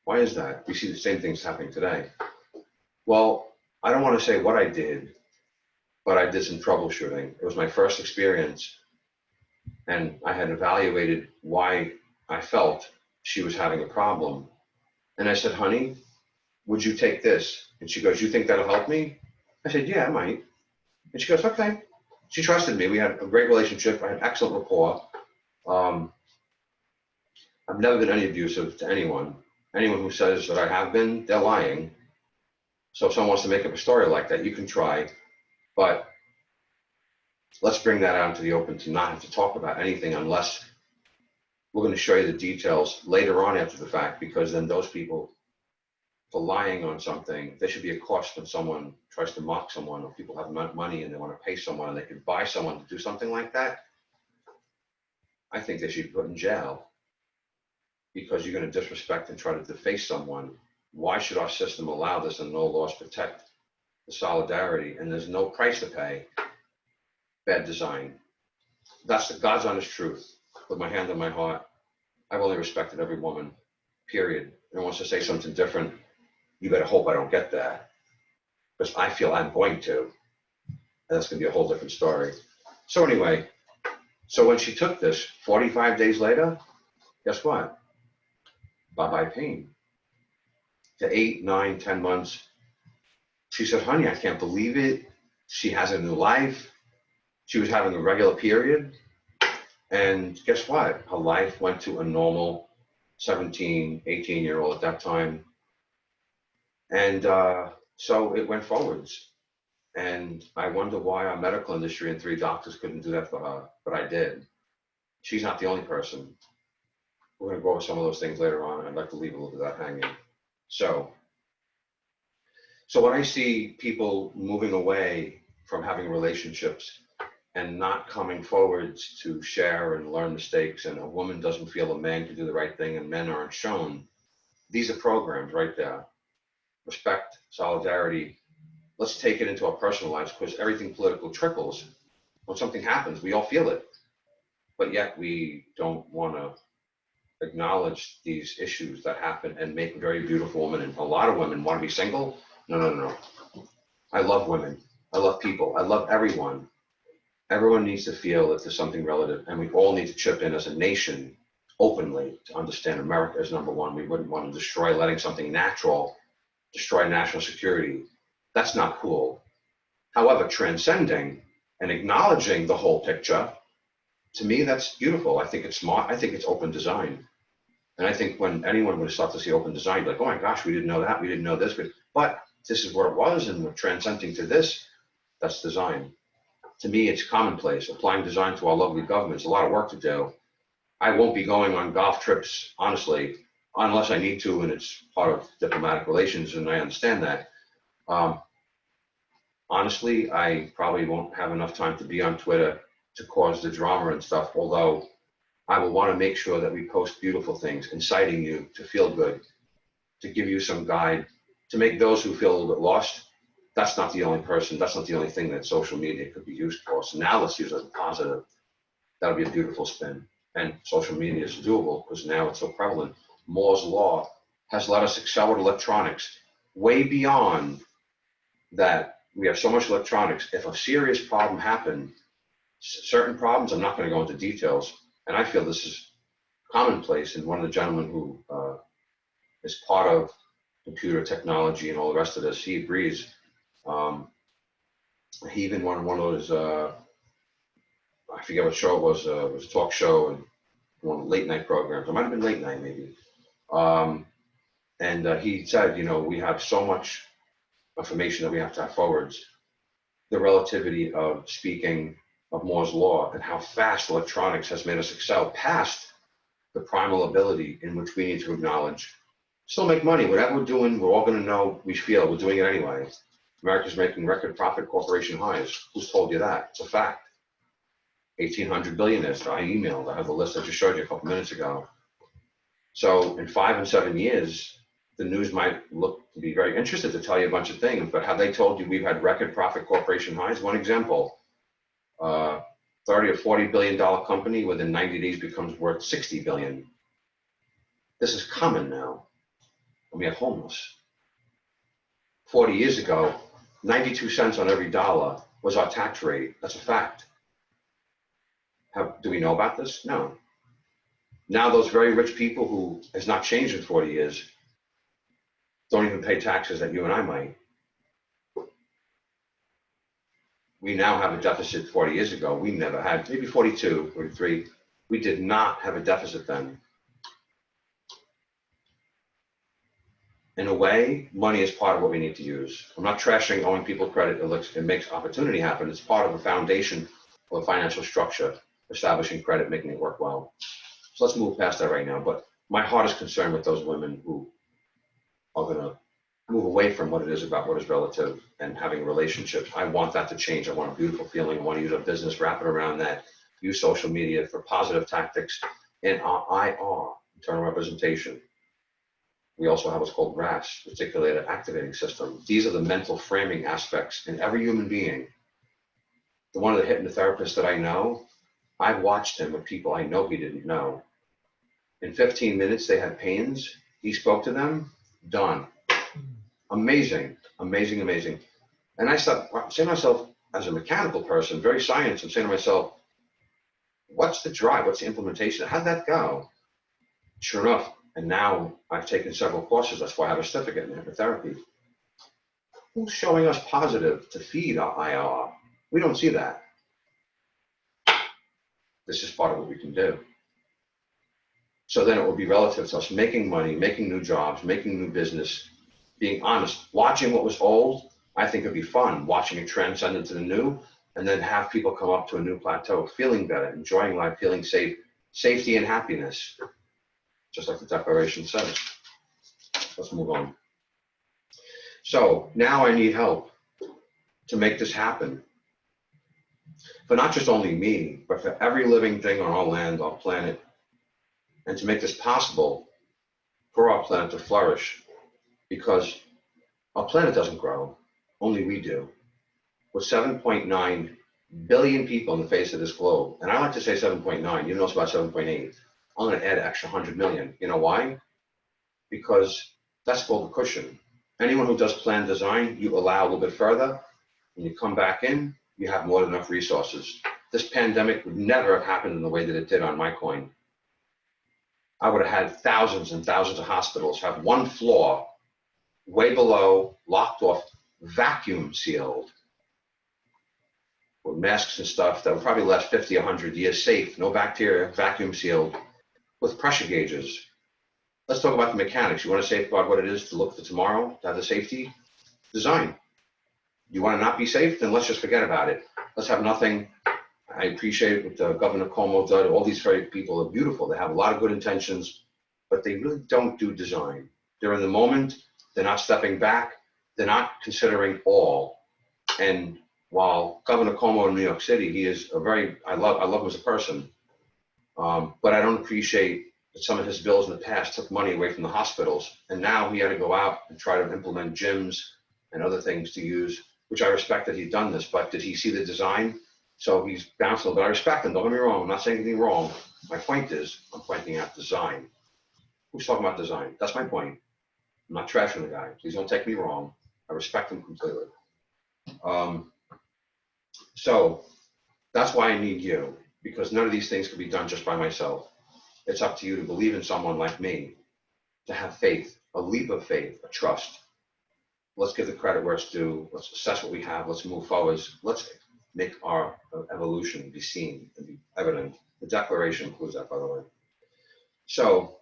Why is that? We see the same things happening today. Well, I don't want to say what I did, but I did some troubleshooting. It was my first experience, and I had evaluated why I felt she was having a problem. And I said, honey, would you take this? And she goes, you think that'll help me? I said, yeah, it might. And she goes, okay. She trusted me. We had a great relationship. I had excellent rapport. Um, I've never been any abusive to anyone. Anyone who says that I have been, they're lying. So if someone wants to make up a story like that, you can try. But let's bring that out into the open to not have to talk about anything unless we're going to show you the details later on after the fact, because then those people, for lying on something, there should be a cost when someone tries to mock someone, or people have money and they want to pay someone and they can buy someone to do something like that. I think they should be put in jail, because you're going to disrespect and try to deface someone. Why should our system allow this and no laws protect the solidarity, and there's no price to pay? Bad design. That's the God's honest truth. With my hand on my heart, I've only respected every woman, period. And wants to say something different, you better hope I don't get that, because I feel I'm going to. And that's going to be a whole different story. So anyway, so when she took this, 45 days later, guess what? Bye-bye pain. To 8, 9, 10 months, she said, honey, I can't believe it. She has a new life. She was having a regular period. And guess what? Her life went to a normal 17, 18-year-old at that time. And so it went forwards. And I wonder why our medical industry and 3 doctors couldn't do that for her, but I did. She's not the only person. We're going to go over some of those things later on. I'd like to leave a little bit of that hanging. So when I see people moving away from having relationships and not coming forwards to share and learn mistakes, and a woman doesn't feel a man can do the right thing and men aren't shown, these are programs right there. Respect, solidarity. Let's take it into our personal lives, because everything political trickles. When something happens, we all feel it. But yet we don't want to acknowledge these issues that happen and make a very beautiful woman. And a lot of women want to be single. No, no, no. I love women. I love people. I love everyone. Everyone needs to feel that there's something relative, and we all need to chip in as a nation openly to understand America is number one. We wouldn't want to destroy letting something natural destroy national security. That's not cool. However, transcending and acknowledging the whole picture, to me, that's beautiful. I think it's smart. I think it's open design. And I think when anyone would start to see open design, like, oh my gosh, we didn't know that. We didn't know this. But this is what it was, and we're transcending to this. That's design. To me, it's commonplace. Applying design to our lovely government is a lot of work to do. I won't be going on golf trips, honestly, unless I need to, and it's part of diplomatic relations, and I understand that. Honestly, I probably won't have enough time to be on Twitter to cause the drama and stuff, although I will want to make sure that we post beautiful things, inciting you to feel good, to give you some guide, to make those who feel a little bit lost. That's not the only person, that's not the only thing that social media could be used for. So now let's use it as a positive. That'll be a beautiful spin. And social media is doable because now it's so prevalent. Moore's law has let us excel with electronics way beyond that. We have so much electronics. If a serious problem happened, certain problems, I'm not going to go into details, and I feel this is commonplace. And one of the gentlemen who is part of computer technology and all the rest of this, he agrees. Um, he even won one of those, I forget what show it was a talk show and one of the late night programs. It might have been late night maybe. Um, and he said, we have so much information that we have to have forwards. The relativity of speaking of Moore's law and how fast electronics has made us excel past the primal ability in which we need to acknowledge. Still make money, whatever we're doing, we're all going to know, we feel we're doing it anyway. America's making record profit corporation highs. Who's told you that? It's a fact. 1,800 billionaires. I emailed. I have the list I just showed you a couple minutes ago. So in 5 and 7 years, the news might look to be very interested to tell you a bunch of things, but have they told you we've had record profit corporation highs? One example, 30 or $40 billion company within 90 days becomes worth 60 billion. This is common now. And we are homeless. 40 years ago, 92 cents on every dollar was our tax rate. That's a fact. Do we know about this? No. Now those very rich people who has not changed in 40 years don't even pay taxes that you and I might. We now have a deficit 40 years ago. We never had, maybe 42, 43. We did not have a deficit then. In a way, money is part of what we need to use. I'm not trashing owing people credit. It makes opportunity happen. It's part of a foundation of a financial structure, establishing credit, making it work well. So let's move past that right now. But my heart is concerned with those women who are going to move away from what it is about what is relative and having relationships. I want that to change. I want a beautiful feeling. I want to use a business, wrap it around that, use social media for positive tactics and IR, internal representation. We also have what's called RAS, reticular activating system. These are the mental framing aspects in every human being. One of the hypnotherapists that I know, I've watched him with people I know he didn't know. In 15 minutes, they had pains. He spoke to them, done. Amazing, amazing, amazing. And I started saying to myself, as a mechanical person, very science, I'm saying to myself, what's the drive? What's the implementation? How'd that go? Sure enough, and now I've taken several courses. That's why I have a certificate in hypnotherapy. Who's showing us positive to feed our IR? We don't see that. This is part of what we can do. So then it will be relative to us making money, making new jobs, making new business, being honest, watching what was old. I think it'd be fun watching it transcend into the new, and then have people come up to a new plateau, feeling better, enjoying life, feeling safe, safety and happiness, just like the Declaration says. Let's move on. So now I need help to make this happen. For not just only me, but for every living thing on our land, our planet, and to make this possible for our planet to flourish, because our planet doesn't grow, only we do. With 7.9 billion people on the face of this globe, and I like to say 7.9, you know it's about 7.8, I'm gonna add an extra 100 million. You know why? Because that's called a cushion. Anyone who does plan design, you allow a little bit further, when you come back in, you have more than enough resources. This pandemic would never have happened in the way that it did on my coin. I would have had thousands and thousands of hospitals have one floor way below, locked off, vacuum sealed, with masks and stuff that would probably last 50, 100 years safe, no bacteria, vacuum sealed, with pressure gauges. Let's talk about the mechanics. You want to safeguard what it is to look for tomorrow, to have the safety? Design. You want to not be safe? Then let's just forget about it. Let's have nothing. I appreciate what Governor Cuomo did. All these very people are beautiful. They have a lot of good intentions, but they really don't do design. They're in the moment. They're not stepping back. They're not considering all. And while Governor Cuomo in New York City, he is I love him as a person, but I don't appreciate that some of his bills in the past took money away from the hospitals, and now he had to go out and try to implement gyms and other things to use, which I respect that he's done this, but did he see the design? So he's bouncing, but I respect him, don't get me wrong, I'm not saying anything wrong. My point is, I'm pointing out design. Who's talking about design? That's my point. I'm not trashing the guy, please don't take me wrong. I respect him completely. So that's why I need you, because none of these things can be done just by myself. It's up to you to believe in someone like me, to have faith, a leap of faith, a trust. Let's give the credit where it's due. Let's assess what we have. Let's move forwards. Let's make our evolution be seen and be evident. The Declaration includes that, by the way. So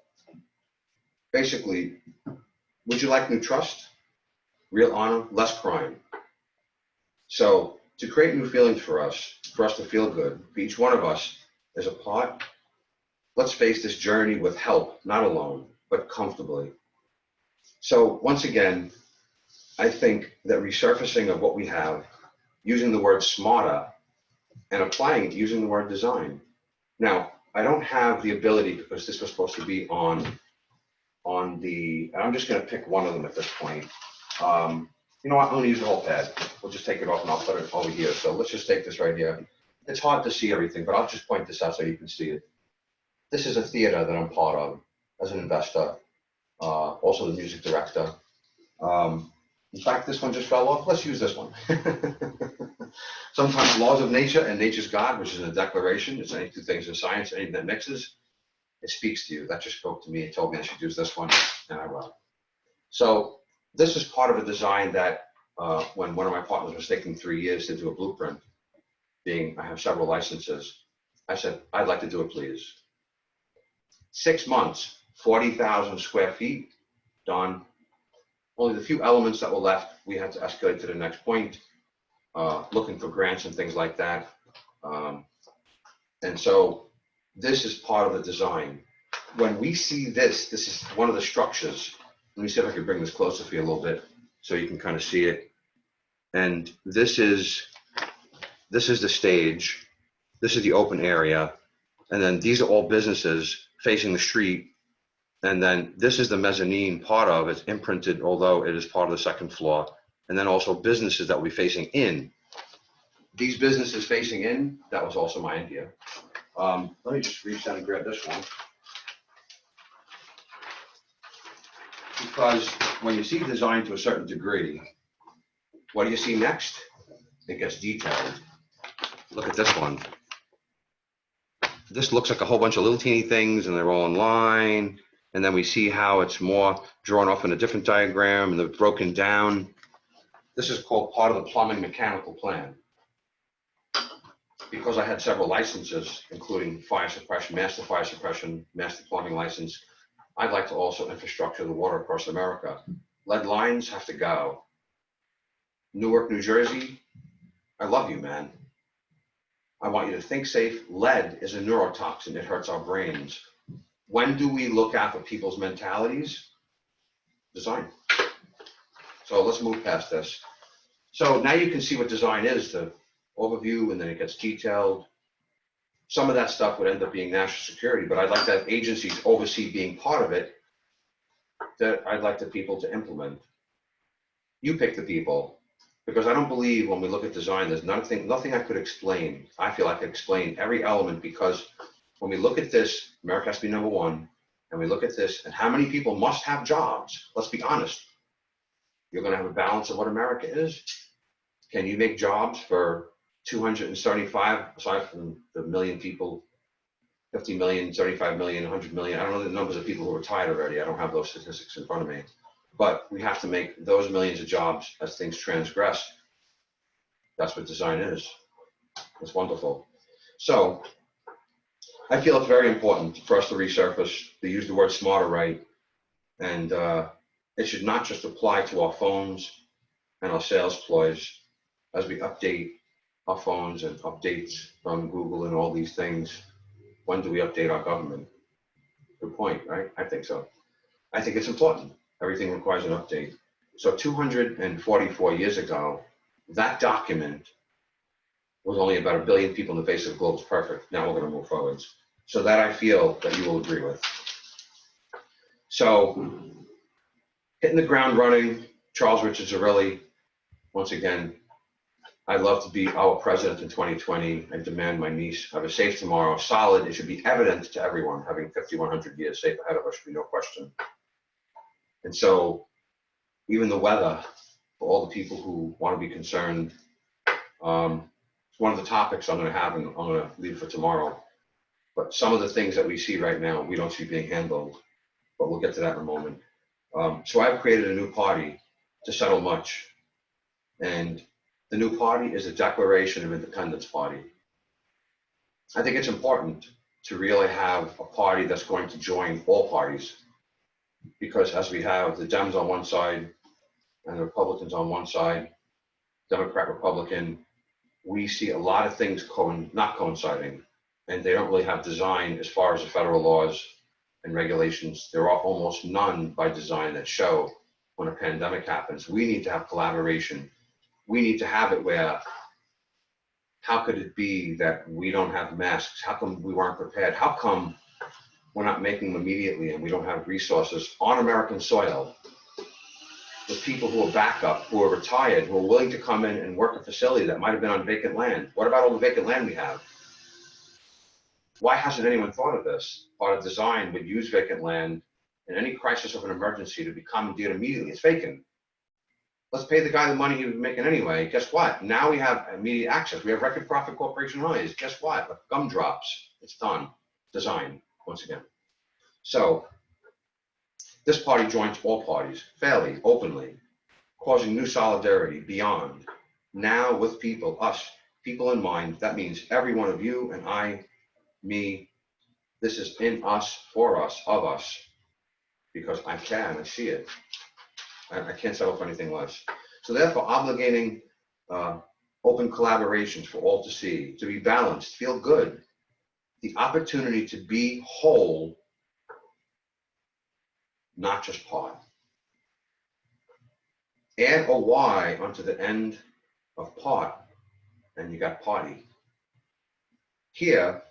basically, would you like new trust, real honor, less crime? So to create new feelings for us to feel good, for each one of us as a part, let's face this journey with help, not alone, but comfortably. So once again, I think that resurfacing of what we have, using the word smarter and applying it using the word design. Now, I don't have the ability, because this was supposed to be on the, I'm just going to pick one of them at this point. You know what, I'm going to use the whole pad. We'll just take it off and I'll put it over here. So let's just take this right here. It's hard to see everything, but I'll just point this out so you can see it. This is a theater that I'm part of as an investor, also the music director. In fact, this one just fell off. Let's use this one. Sometimes laws of nature and nature's God, which is in the Declaration, it's any two things in science, anything that mixes, it speaks to you. That just spoke to me. It told me I should use this one, and I will. So this is part of a design that when one of my partners was taking 3 years to do a blueprint, being I have several licenses, I said, I'd like to do it, please. 6 months, 40,000 square feet, done. Only the few elements that were left, we had to escalate to the next point, looking for grants and things like that. And so this is part of the design. When we see this, this is one of the structures. Let me see if I can bring this closer for you a little bit so you can kind of see it. And this is the stage. This is the open area. And then these are all businesses facing the street. And then this is the mezzanine part of it, imprinted, although it is part of the second floor. And then also businesses that will be facing in. These businesses facing in, that was also my idea. Let me just reach down and grab this one. Because when you see design to a certain degree, what do you see next? It gets detailed. Look at this one. This looks like a whole bunch of little teeny things and they're all in line. And then we see how it's more drawn off in a different diagram and they're broken down. This is called part of the plumbing mechanical plan. Because I had several licenses, including fire suppression, master plumbing license, I'd like to also infrastructure the water across America. Lead lines have to go. Newark, New Jersey, I love you, man. I want you to think safe. Lead is a neurotoxin. It hurts our brains. When do we look after people's mentalities? Design. So let's move past this. So now you can see what design is, the overview, and then it gets detailed. Some of that stuff would end up being national security, but I'd like to have agencies oversee being part of it that I'd like the people to implement. You pick the people, because I don't believe when we look at design, there's nothing I could explain. I feel I could explain every element, because when we look at this, America has to be number one, and we look at this, and how many people must have jobs? Let's be honest. You're going to have a balance of what America is. Can you make jobs for 275, aside from the million people, 50 million, 35 million, 100 million? I don't know the numbers of people who are retired already. I don't have those statistics in front of me. But we have to make those millions of jobs as things transgress. That's what design is. It's wonderful. So I feel it's very important for us to resurface, to use the word smarter right. And it should not just apply to our phones and our sales ploys as we update our phones and updates from Google and all these things. When do we update our government? Good point, right? I think so. I think it's important. Everything requires an update. So 244 years ago, that document was only about 1 billion people in the face of the globe. It's perfect. Now we're going to move forwards. So that I feel that you will agree with. So hitting the ground running, Charles Richard Zarelli, once again, I'd love to be our president in 2020. I demand my niece have a safe tomorrow, solid. It should be evident to everyone, having 5,100 years safe ahead of us should be no question. And so even the weather, for all the people who want to be concerned, it's one of the topics I'm going to have, and I'm going to leave for tomorrow. But some of the things that we see right now, we don't see being handled, but we'll get to that in a moment. So I've created a new party to settle much. And the new party is a Declaration of Independence party. I think it's important to really have a party that's going to join all parties, because as we have the Dems on one side and the Republicans on one side, Democrat, Republican, we see a lot of things not coinciding, and they don't really have design as far as the federal laws and regulations. There are almost none by design that show when a pandemic happens. We need to have collaboration. We need to have it where, how could it be that we don't have masks? How come we weren't prepared? How come we're not making them immediately and we don't have resources on American soil with people who are backup, who are retired, who are willing to come in and work a facility that might have been on vacant land? What about all the vacant land we have? Why hasn't anyone thought of this? Part of design would use vacant land in any crisis of an emergency to be commandeered immediately. It's vacant. Let's pay the guy the money he was making anyway. Guess what? Now we have immediate access. We have record profit corporation highs. Guess what? Like gumdrops. It's done. Design, once again. So this party joins all parties fairly, openly, causing new solidarity beyond. Now with people, us, people in mind. That means every one of you and I, me. This is in us, for us, of us, because I see it. I can't settle for anything less. So therefore, obligating open collaborations for all to see, to be balanced, feel good, the opportunity to be whole, not just part. Add a Y onto the end of part, and you got party. Here,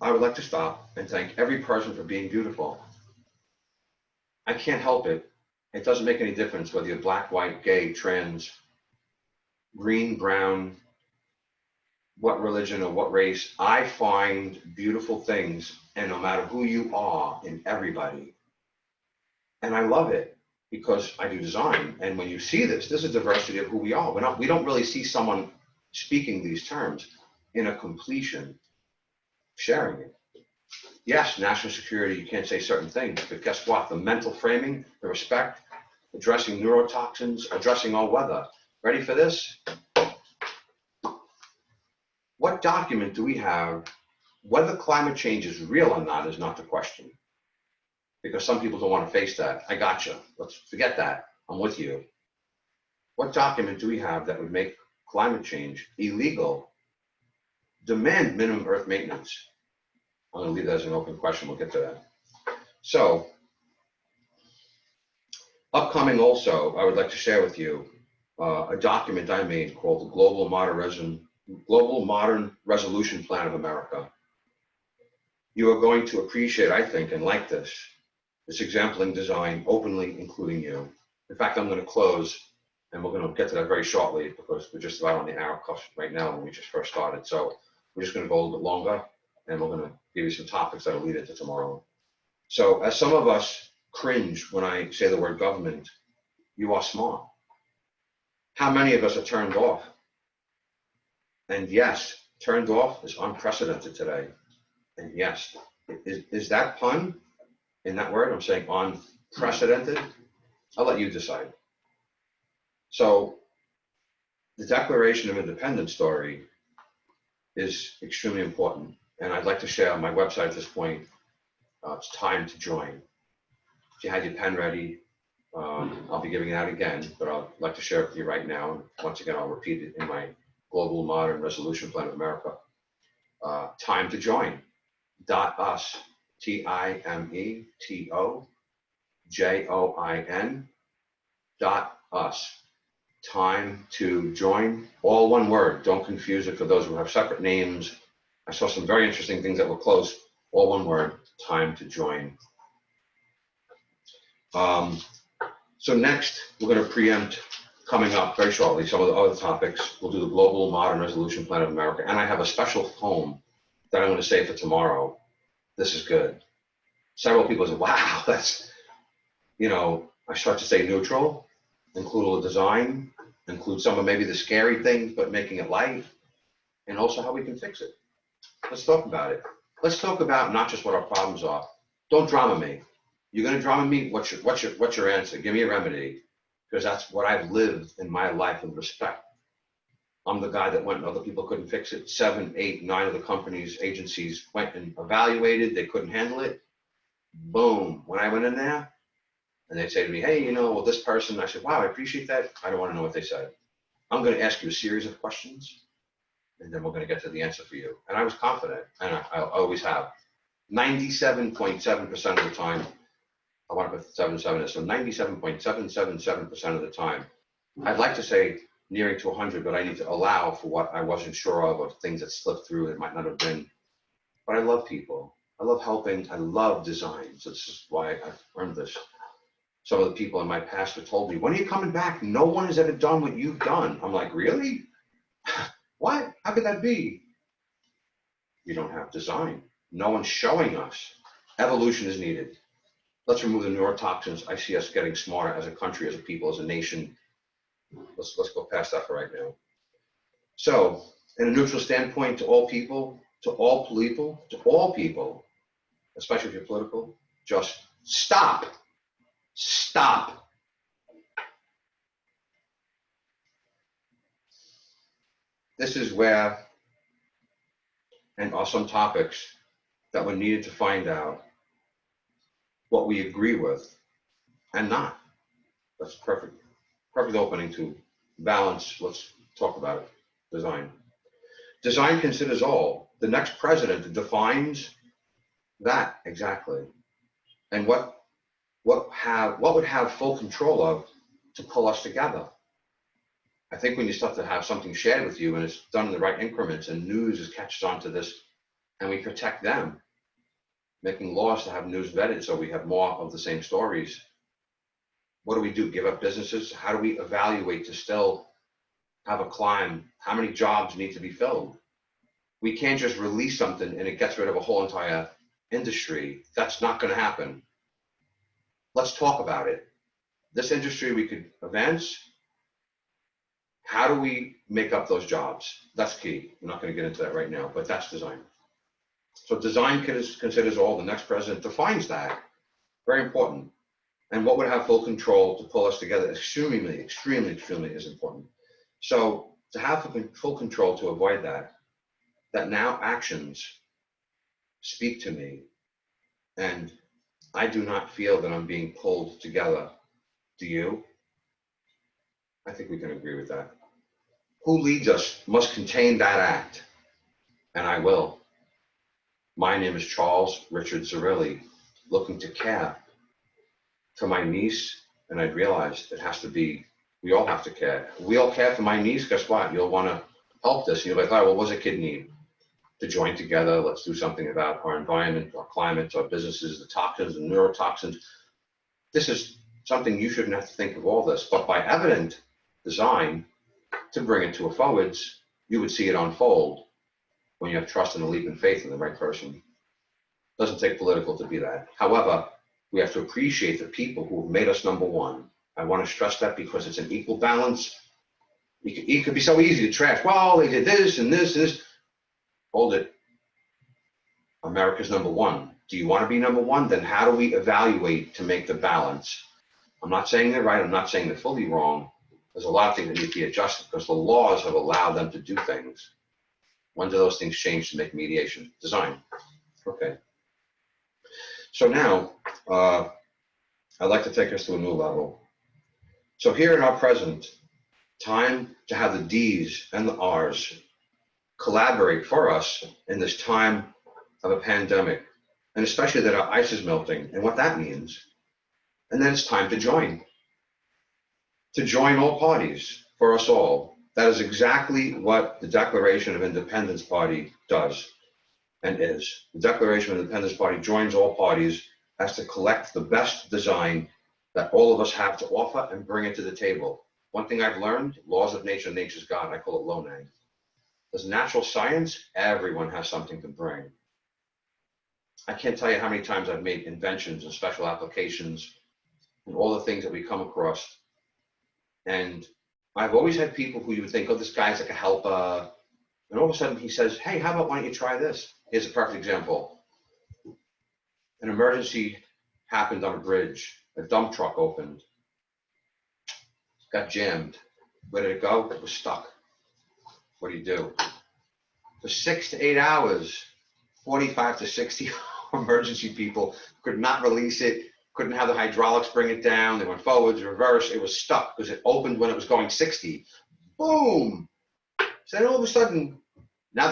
I would like to stop and thank every person for being beautiful. I can't help it. It doesn't make any difference whether you're black, white, gay, trans, green, brown, what religion or what race. I find beautiful things, and no matter who you are, in everybody. And I love it because I do design. And when you see this is diversity of who we are. We don't really see someone speaking these terms in a completion, sharing it. Yes, national security, you can't say certain things, but guess what? The mental framing, the respect, addressing neurotoxins, addressing all weather. Ready for this? What document do we have? Whether climate change is real or not is not the question, because some people don't want to face that. I gotcha. Let's forget that. I'm with you. What document do we have that would make climate change illegal, demand minimum Earth maintenance? I'm going to leave that as an open question. We'll get to that. So, upcoming also, I would like to share with you a document I made called the Global Modern Resolution Plan of America. You are going to appreciate, I think, and like this exempling design, openly including you. In fact, I'm going to close, and we're going to get to that very shortly because we're just about on the hour plus right now when we just first started. So we're just going to go a little bit longer, and we're going to give you some topics that will lead into tomorrow. So as some of us cringe when I say the word government, you are smart. How many of us are turned off? And yes, turned off is unprecedented today. And yes, is that pun in that word? I'm saying unprecedented. I'll let you decide. So the Declaration of Independence story is extremely important. And I'd like to share on my website at this point. It's time to join. If you had your pen ready, I'll be giving it out again, but I'd like to share it with you right now. Once again, I'll repeat it in my Global Modern Resolution Plan of America. Time to join. .us, TIMETOJOIN .us. Time to join. All one word. Don't confuse it for those who have separate names. I saw some very interesting things that were close. All one word. Time to join. So next, we're going to preempt coming up very shortly some of the other topics. We'll do the Global Modern Resolution Plan of America, and I have a special poem that I'm going to say for tomorrow. This is good. Several people say, wow, that's, I start to say neutral, include a little design, include some of maybe the scary things, but making it light, and also how we can fix it. Let's talk about it. let's talk about not just what our problems are. Don't drama me. You're going to drama me? What's your answer? Give me a remedy, because that's what I've lived in my life with respect. I'm the guy that went and other people couldn't fix it. 7, 8, 9 of the companies, agencies went and evaluated. They couldn't handle it. Boom. When I went in there and they say to me, hey, well, this person, I said, wow, I appreciate that. I don't want to know what they said. I'm going to ask you a series of questions, and then we're going to get to the answer for you. And I was confident, and I always have. 97.7% of the time, I want to put 77 so 97.777% of the time, I'd like to say nearing to 100, but I need to allow for what I wasn't sure of, or things that slipped through that might not have been. But I love people. I love helping. I love design. So this is why I've earned this. Some of the people in my past have told me, when are you coming back? No one has ever done what you've done. I'm like, really? What? How could that be? You don't have design. No one's showing us. Evolution is needed. Let's remove the neurotoxins. I see us getting smarter as a country, as a people, as a nation. Let's go past that for right now. So, in a neutral standpoint, to all people, especially if you're political, just stop. Stop. This is where, and are some topics that were needed to find out what we agree with and not. That's perfect opening to balance. Let's talk about it. Design. Design considers all. The next president defines that exactly. And what would have full control of to pull us together. I think when you start to have something shared with you and it's done in the right increments, and news catches on to this, and we protect them, making laws to have news vetted so we have more of the same stories. What do? Give up businesses? How do we evaluate to still have a climb? How many jobs need to be filled? We can't just release something and it gets rid of a whole entire industry. That's not going to happen. Let's talk about it. This industry we could advance. How do we make up those jobs? That's key. I'm not going to get into that right now, but that's design. So design considers all. The next president defines that. Very important. And what would have full control to pull us together? Extremely is important. So to have full control to avoid that now actions speak to me, and I do not feel that I'm being pulled together. Do you? I think we can agree with that. Who leads us must contain that act, and I will. My name is Charles Richard Zerilli, looking to care for my niece, and I realized it has to be, we all have to care. We all care for my niece, guess what? You'll want to help this. And you're like, all right, well, what does a kid need? To join together, let's do something about our environment, our climate, our businesses, the toxins and neurotoxins. This is something you shouldn't have to think of all this, but by evident design, to bring it to a forwards, you would see it unfold when you have trust and a leap in faith in the right person. It doesn't take political to be that. However, we have to appreciate the people who have made us number one. I want to stress that because it's an equal balance. It could be so easy to trash. Well, they did this and this and this. Hold it. America's number one. Do you want to be number one? Then how do we evaluate to make the balance? I'm not saying they're right. I'm not saying they're fully wrong. There's a lot of things that need to be adjusted because the laws have allowed them to do things. When do those things change to make mediation? Design. Okay. So now, I'd like to take us to a new level. So here in our present, time to have the D's and the R's collaborate for us in this time of a pandemic, and especially that our ice is melting and what that means. And then it's time to join all parties for us all. That is exactly what the Declaration of Independence Party does and is. The Declaration of Independence Party joins all parties as to collect the best design that all of us have to offer and bring it to the table. One thing I've learned, laws of nature, nature's God, I call it LONAG. As natural science, everyone has something to bring. I can't tell you how many times I've made inventions and special applications and all the things that we come across. And I've always had people who you would think, oh, this guy's like a helper. And all of a sudden he says, hey, how about why don't you try this? Here's a perfect example. An emergency happened on a bridge. A dump truck opened, got jammed. Where did it go? It was stuck. What do you do? For 6 to 8 hours, 45 to 60 emergency people could not release it, couldn't have the hydraulics bring it down. They went forwards, reverse. It was stuck because it opened when it was going 60. Boom! So then all of a sudden, now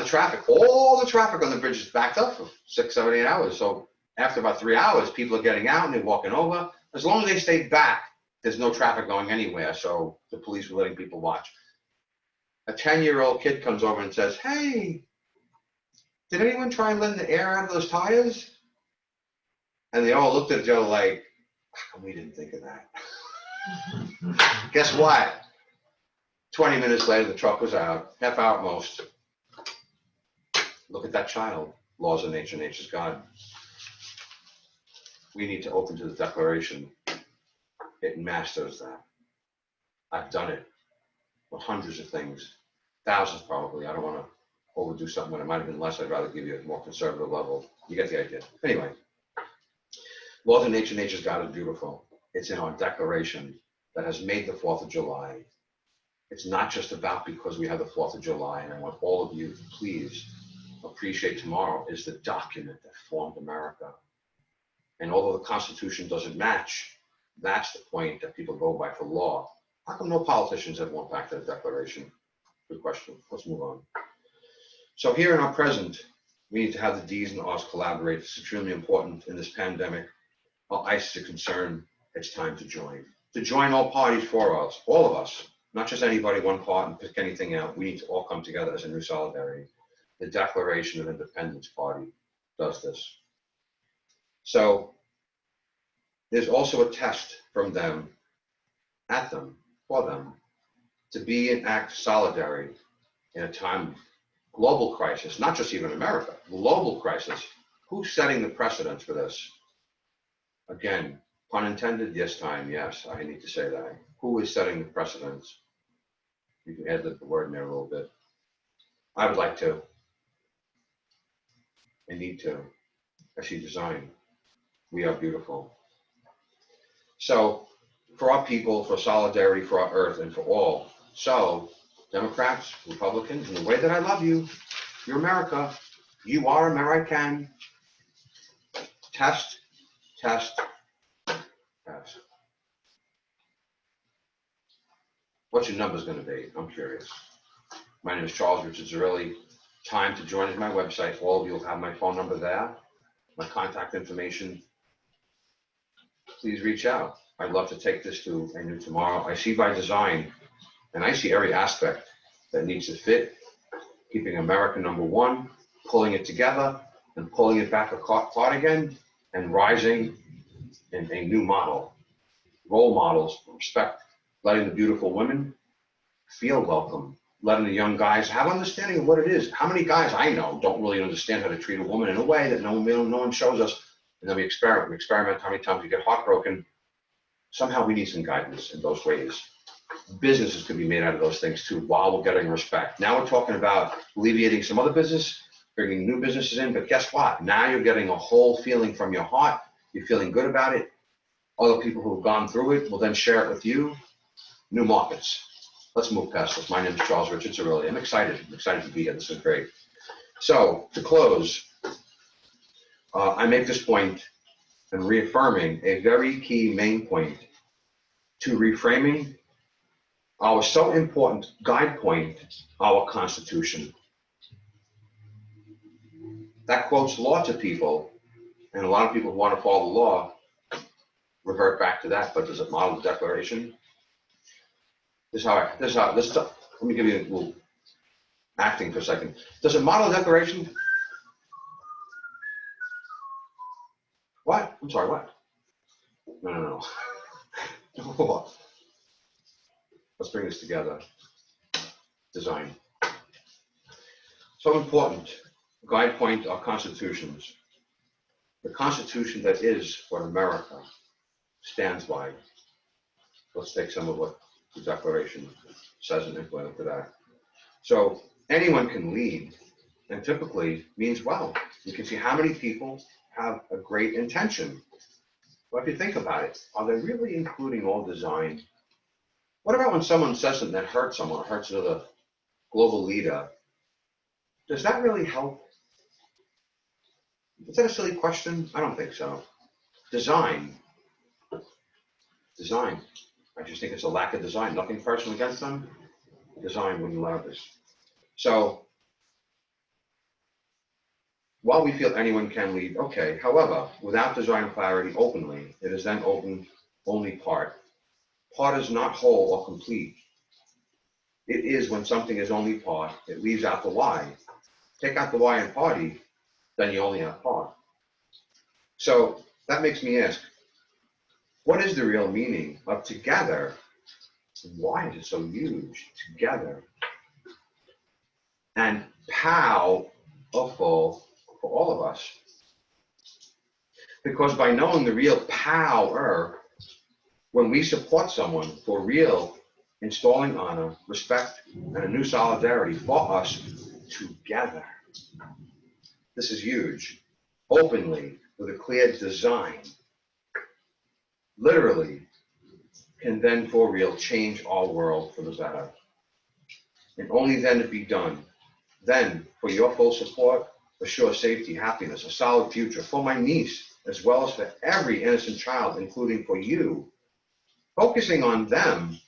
all the traffic on the bridge is backed up for 6, 7, 8 hours. So after about 3 hours, people are getting out and they're walking over. As long as they stay back, there's no traffic going anywhere. So the police were letting people watch. A 10-year-old kid comes over and says, "Hey, did anyone try and let the air out of those tires?" And they all looked at each other like, "How come we didn't think of that?" Guess what? 20 minutes later, the truck was out, half hour at most. Look at that child. Laws of nature, nature's God. We need to open to the Declaration. It masters that. I've done it with hundreds of things, thousands probably. I don't want to overdo something when it might have been less. I'd rather give you a more conservative level. You get the idea. Anyway, laws of nature, nature's God is beautiful. It's in our Declaration that has made the 4th of July. It's not just about because we have the 4th of July, and I want all of you to please appreciate tomorrow is the document that formed America. And although the Constitution doesn't match, that's the point that people go by for law. How come no politicians have went back to the Declaration? Good question. Let's move on. So here in our present, we need to have the D's and R's collaborate. It's extremely important in this pandemic. While ICE is concerned, it's time to join. To join all parties for us, all of us, not just anybody, one part, and pick anything out. We need to all come together as a new solidarity. The Declaration of Independence Party does this. So there's also a test from them, at them, for them, to be and act solidarity in a time of global crisis, not just even America, global crisis. Who's setting the precedence for this? Again, pun intended, yes, time, yes, I need to say that. Who is setting the precedence? You can add the word in there a little bit. I would like to, and need to, I see design. We are beautiful. So for our people, for solidarity, for our earth, and for all. So Democrats, Republicans, in the way that I love you, you're America. You are American. Test, test, test. What's your numbers going to be? I'm curious. My name is Charles Richard Zerilli. Time to join my website. All of you will have my phone number there, my contact information. Please reach out. I'd love to take this to a new tomorrow. I see by design, and I see every aspect that needs to fit, keeping America number one, pulling it together, and pulling it back apart again, and rising in a new model. Role models, respect, letting the beautiful women feel welcome, letting the young guys have understanding of what it is. How many guys I know don't really understand how to treat a woman in a way that no one shows us, and then we experiment how many times we get heartbroken. Somehow we need some guidance in those ways. Businesses could be made out of those things too, while we're getting respect. Now we're talking about alleviating some other business, bringing new businesses in, but guess what? Now you're getting a whole feeling from your heart. You're feeling good about it. Other people who have gone through it will then share it with you. New markets. Let's move past this. My name is Charles Richard Zerilli. I'm excited to be here. This is great. So to close, I make this point and reaffirming a very key main point to reframing our so important guide point, our Constitution. That quotes law to people, and a lot of people who want to follow the law revert back to that, but does it model the Declaration? Let me give you a little acting for a second. Does it model the Declaration? What? I'm sorry, what? No. Let's bring this together. Design. So important. Guide point are constitutions. The Constitution that is what America stands by. Let's take some of what the Declaration says and implement it to that. So anyone can lead, and typically means well. You can see how many people have a great intention. But if you think about it, are they really including all design? What about when someone says something that hurts someone, hurts another global leader? Does that really help? Is that a silly question? I don't think so. Design. Design. I just think it's a lack of design. Nothing personal against them. Design wouldn't allow this. So while we feel anyone can lead, okay. However, without design clarity openly, it is then open only part. Part is not whole or complete. It is when something is only part, it leaves out the why. Take out the why in party, then you only have part. So that makes me ask, what is the real meaning of together? Why is it so huge? Together. And powerful for all of us. Because by knowing the real power, when we support someone for real, installing honor, respect, and a new solidarity for us together. This is huge. Openly, with a clear design, literally, can then for real change our world for the better. And only then it be done. Then, for your full support, assure safety, happiness, a solid future for my niece, as well as for every innocent child, including for you. Focusing on them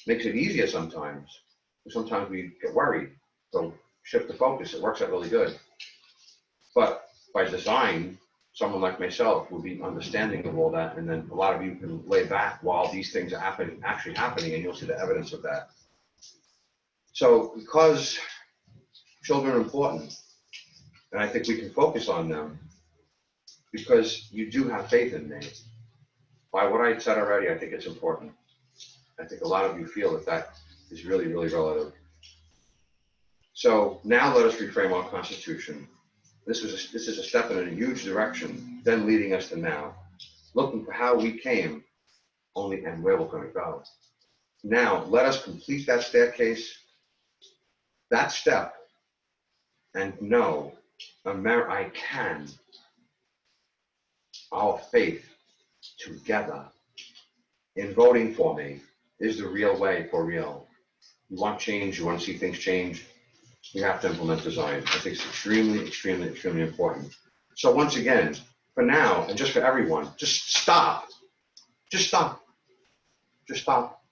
makes it easier sometimes. Sometimes we get worried. So shift the focus. It works out really good. But by design, someone like myself will be understanding of all that, and then a lot of you can lay back while these things are actually happening, and you'll see the evidence of that. So because children are important, and I think we can focus on them, because you do have faith in me. By what I said already, I think it's important. I think a lot of you feel that that is really, really relative. So now let us reframe our Constitution. This is a step in a huge direction, then leading us to now, looking for how we came, only and where we're going to go. Now, let us complete that staircase, that step, and know, I can, our faith together in voting for me is the real way for real. You want change, you want to see things change, you have to implement design. I think it's extremely, extremely, extremely important. So once again, for now, and just for everyone, just stop. Just stop. Just stop.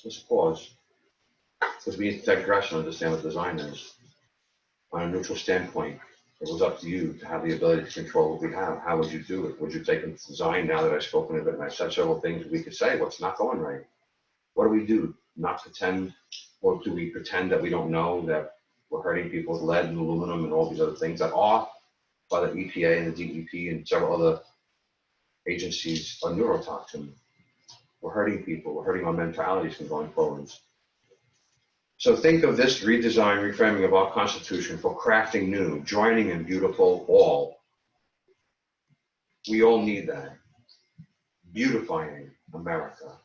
Let's pause. Because we need to digress and understand what design is. On a neutral standpoint, it was up to you to have the ability to control what we have. How would you do it? Would you take into design now that I've spoken of it and I've said several things we could say what's not going right? What do we do? Not pretend, or do we pretend that we don't know that we're hurting people with lead and aluminum and all these other things that are by the EPA and the DEP and several other agencies are neurotoxin. We're hurting people, we're hurting our mentalities from going forwards. So think of this redesign, reframing of our Constitution for crafting new, joining and beautiful all. We all need that. Beautifying America.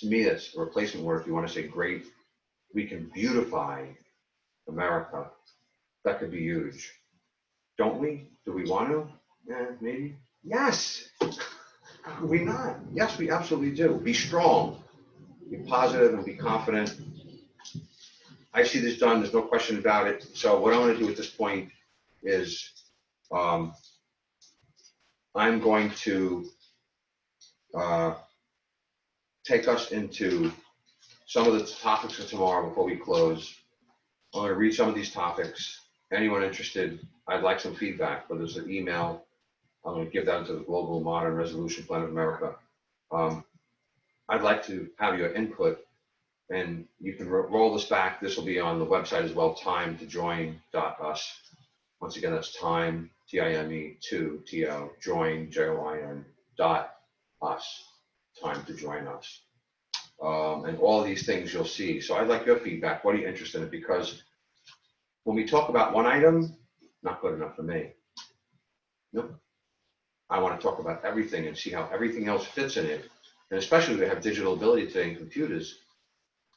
To me, it's a replacement word if you want to say great. We can beautify America. That could be huge. Don't we? Do we want to? Yeah, maybe. Yes. How could we not? Yes, we absolutely do. Be strong. Be positive and be confident. I see this done. There's no question about it. So what I want to do at this point is I'm going to take us into some of the topics for tomorrow before we close. I'm going to read some of these topics. Anyone interested, I'd like some feedback, whether it's an email. I'm going to give that to the Global Modern Resolution Plan of America. I'd like to have your input, and you can roll this back. This will be on the website as well, time2join.us. Once again, that's time, T-I-M-E, to join, J-O-I-N, .us, time to join us. And all of these things you'll see. So I'd like your feedback. What are you interested in? Because when we talk about one item, not good enough for me. Nope. I want to talk about everything and see how everything else fits in it. And especially we have digital ability today in computers.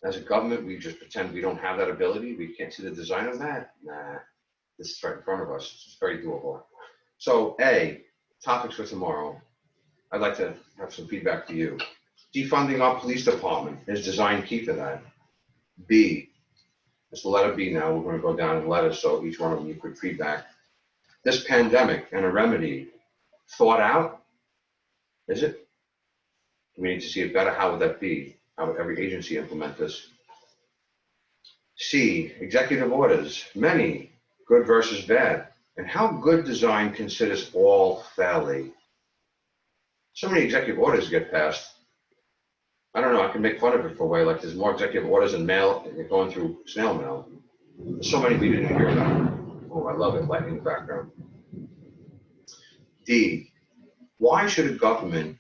As a government, we just pretend we don't have that ability. We can't see the design of that. Nah. This is right in front of us. It's very doable. So A, topics for tomorrow. I'd like to have some feedback for you. Defunding our police department is design key for that. B, it's the letter B now. We're going to go down in letters, so each one of them you could feedback. This pandemic and a remedy thought out? Is it? We need to see it better. How would that be? How would every agency implement this? C, executive orders, many, good versus bad. And how good design considers all fairly. So many executive orders get passed. I don't know, I can make fun of it for a way, like there's more executive orders in mail going through snail mail. There's so many we didn't hear about. Oh, I love it, lightning in the background. D, why should a government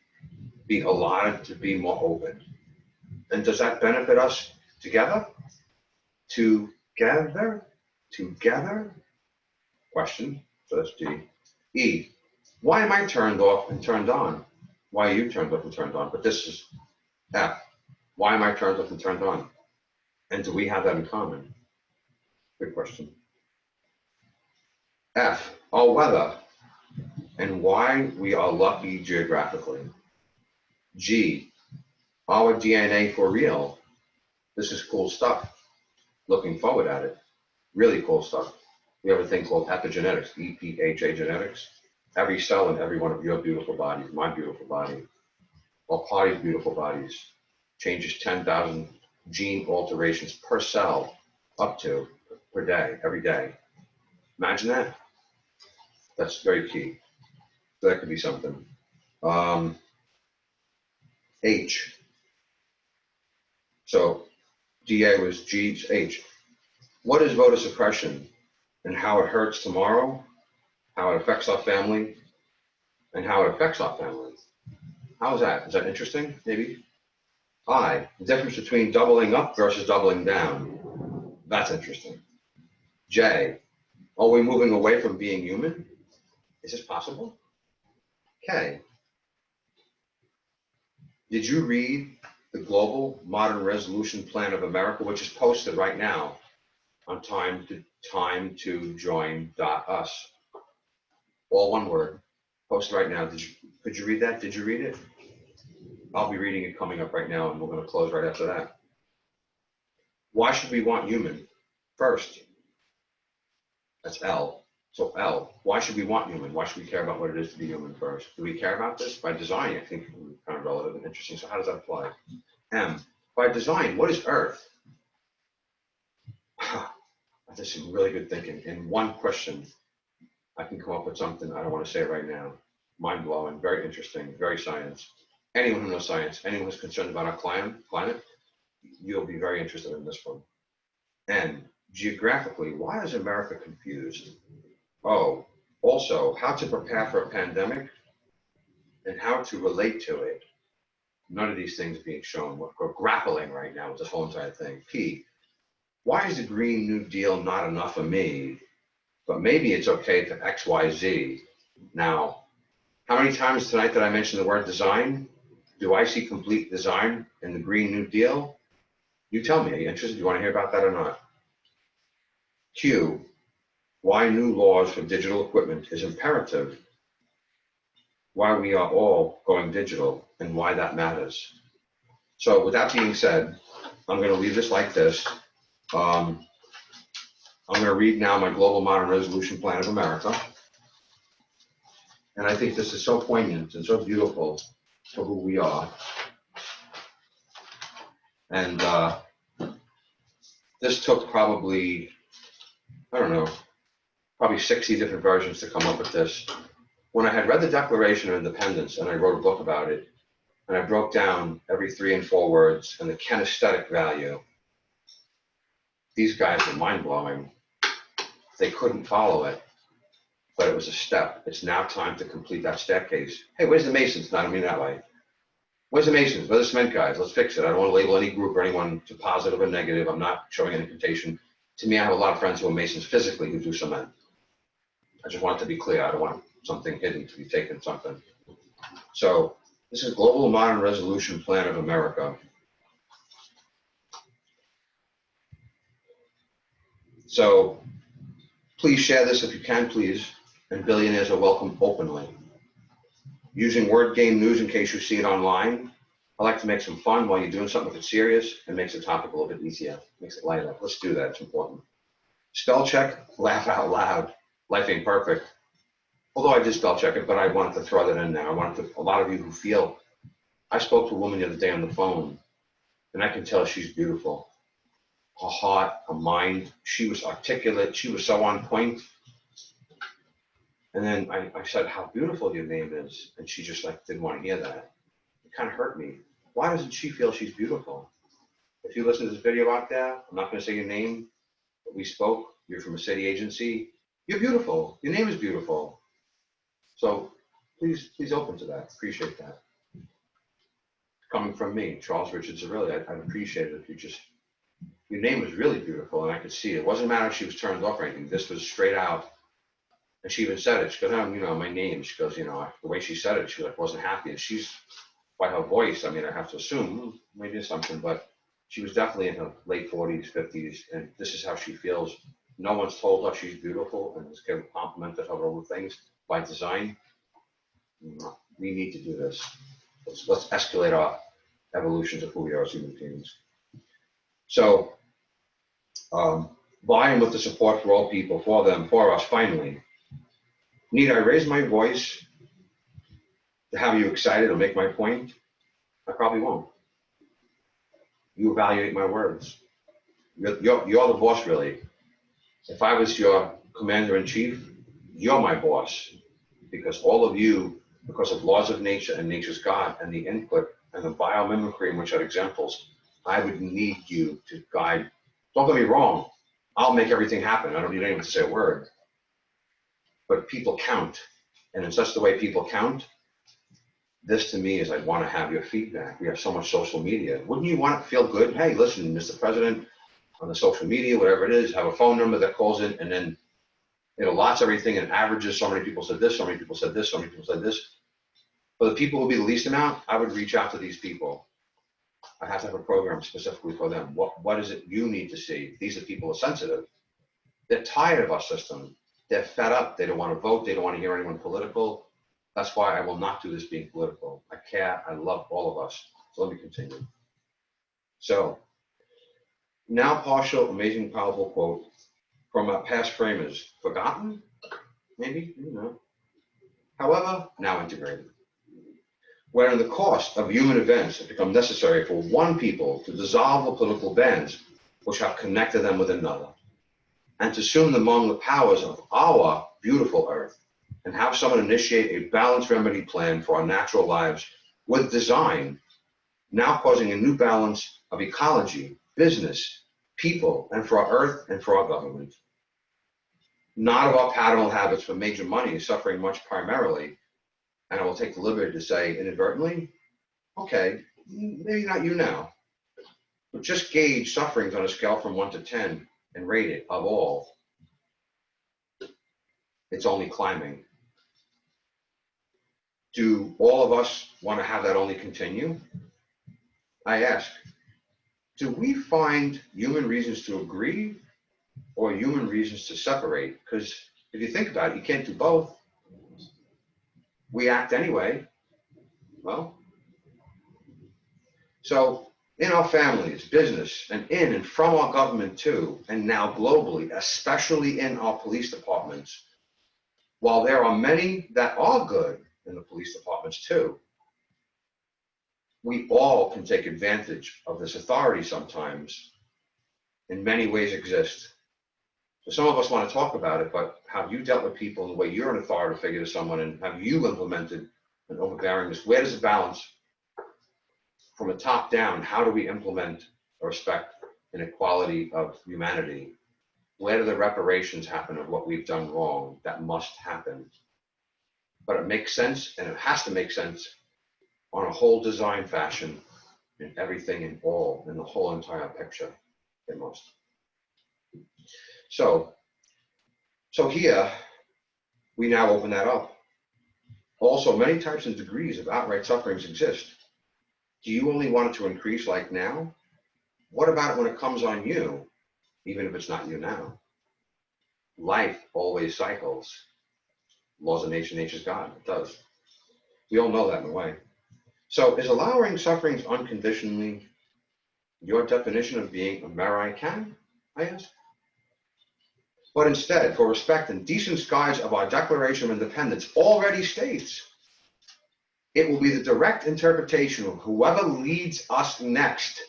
be allowed to be more open? And does that benefit us together? Together? Question, so that's D. E, why am I turned off and turned on? Why are you turned off and turned on? But this is F, why am I turned off and turned on? And do we have that in common? Good question. F, our weather and why we are lucky geographically. G, our DNA for real. This is cool stuff. Looking forward at it. Really cool stuff. We have a thing called epigenetics, EPHA genetics. Every cell in every one of your beautiful bodies, my beautiful body, or parties' beautiful bodies, changes 10,000 gene alterations per cell, up to per day, every day. Imagine that. That's very key. So that could be something. H. So DA was G, H. What is voter suppression and how it hurts tomorrow, how it affects our family, and how it affects our family? How is that? Is that interesting, maybe? I, the difference between doubling up versus doubling down. That's interesting. J, are we moving away from being human? Is this possible? K, did you read the Global Modern Resolution Plan of America, which is posted right now on time to join.us? All one word, posted right now. Could you read that? Did you read it? I'll be reading it coming up right now, and we're going to close right after that. Why should we want human first? That's L. So L, why should we want human? Why should we care about what it is to be human first? Do we care about this? By design, I think it's kind of relevant and interesting. So how does that apply? M, by design, what is Earth? That's some really good thinking. In one question, I can come up with something. I don't want to say it right now. Mind blowing, very interesting, very science. Anyone who knows science, anyone who's concerned about our climate, you'll be very interested in this one. And geographically, why is America confused? Oh, also, how to prepare for a pandemic and how to relate to it. None of these things being shown. We're grappling right now with this whole entire thing. P, why is the Green New Deal not enough for me? But maybe it's okay for X, Y, Z. Now, how many times tonight did I mention the word design? Do I see complete design in the Green New Deal? You tell me, are you interested? Do you want to hear about that or not? Q, why new laws for digital equipment is imperative. Why we are all going digital and why that matters. So with that being said, I'm going to leave this like this. I'm going to read now my Global Modern Resolution Plan of America. And I think this is so poignant and so beautiful for who we are. And this took probably, I don't know, probably 60 different versions to come up with this. When I had read the Declaration of Independence and I wrote a book about it, and I broke down every 3 and 4 words and the kinesthetic value, these guys were mind-blowing. They couldn't follow it, but it was a step. It's now time to complete that staircase. Hey, where's the Masons? No, I don't mean that way. Where's the Masons? Where's the cement guys? Let's fix it. I don't want to label any group or anyone to positive or negative. I'm not showing any connotation. To me, I have a lot of friends who are Masons physically who do cement. I just want it to be clear. I don't want something hidden to be taken something. So this is Global Modern Resolution Plan of America. So Please share this if you can, please. And billionaires are welcome openly. Using word game news in case you see it online. I like to make some fun while you're doing something that's serious and makes the topic a little bit easier, makes it lighter. Let's do that, it's important. Spell check, laugh out loud. Life ain't perfect. Although I did spell check it, but I wanted to throw that in there. A lot of you who feel, I spoke to a woman the other day on the phone, and I can tell she's beautiful. Her heart, her mind, she was articulate, she was so on point. And then I said, how beautiful your name is. And she just like didn't want to hear that. It kind of hurt me. Why doesn't she feel she's beautiful? If you listen to this video out there, I'm not going to say your name, but we spoke, you're from a city agency, you're beautiful, your name is beautiful. So please open to that, appreciate that. Coming from me, Charles Richard Zerilli, I'd appreciate it if you just, your name was really beautiful and I could see it. It wasn't matter if she was turned off or anything, this was straight out. And she even said it, she goes, oh, my name, she goes, the way she said it, she like wasn't happy. And she's, by her voice, I mean, I have to assume, maybe it's something, but she was definitely in her late 40s, 50s, and this is how she feels. No one's told her she's beautiful and has complimented her over things by design. We need to do this. Let's escalate our evolutions of who we are as human beings. So, by and with the support for all people, for them, for us, finally. Need I raise my voice to have you excited or make my point? I probably won't. You evaluate my words. You're the boss, really. If I was your commander-in-chief, you're my boss. Because all of you, because of laws of nature and nature's God and the input and the biomimicry in which are examples, I would need you to guide. Don't get me wrong. I'll make everything happen. I don't need anyone to say a word. But people count. And it's just the way people count. This to me is I want to have your feedback. We have so much social media. Wouldn't you want to feel good? Hey, listen, Mr. President, on the social media, whatever it is, have a phone number that calls in and then it allots everything and averages. So many people said this, so many people said this, so many people said this. For the people who would be the least amount, I would reach out to these people. I have to have a program specifically for them. What is it you need to see? These are people who are sensitive. They're tired of our system. They're fed up. They don't want to vote. They don't want to hear anyone political. That's why I will not do this being political. I care. I love all of us. So let me continue. So, now partial, amazing, powerful quote from our past framers. Forgotten? Maybe? However, now integrated. Wherein the cost of human events has become necessary for one people to dissolve the political bands which have connected them with another, and to assume among the powers of our beautiful earth, and have someone initiate a balanced remedy plan for our natural lives with design, now causing a new balance of ecology, business, people, and for our earth and for our government. Not of our paternal habits, but major money is suffering much primarily, and I will take the liberty to say inadvertently, okay, maybe not you now, but just gauge sufferings on a scale from 1 to 10 and rate it of all. It's only climbing. Do all of us want to have that only continue? I ask, do we find human reasons to agree or human reasons to separate? Because if you think about it, you can't do both. We act anyway. Well, so in our families, business, and in and from our government too, and now globally, especially in our police departments, while there are many that are good in the police departments too, we all can take advantage of this authority sometimes. In many ways exist. So some of us want to talk about it, but have you dealt with people in the way you're an authority figure to someone, and have you implemented an overbearingness? Where does the balance from a top down? How do we implement respect and equality of humanity? Where do the reparations happen of what we've done wrong? That must happen. But it makes sense, and it has to make sense on a whole design fashion in everything and all, in the whole entire picture. It must. So here, we now open that up. Also, many types and degrees of outright sufferings exist. Do you only want it to increase like now? What about it when it comes on you, even if it's not you now? life always cycles. Laws of nature, nature's God. It does. We all know that in a way. So is allowing sufferings unconditionally your definition of being American? I ask. But instead, for respect and decent skies of our Declaration of Independence already states, it will be the direct interpretation of whoever leads us next.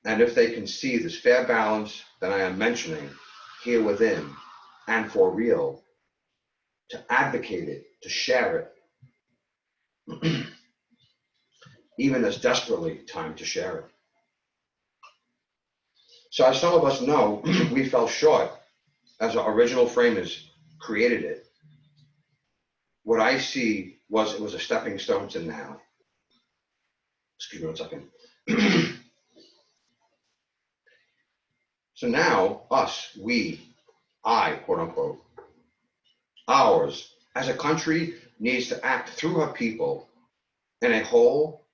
And if they can see this fair balance that I am mentioning here within and for real, to advocate it, to share it, even as desperately time to share it. So as some of us know, we fell short as our original framers created it. What I see was it was a stepping stone to now. Excuse me 1 second. So now, us, we, I, quote unquote, ours, as a country needs to act through her people in a whole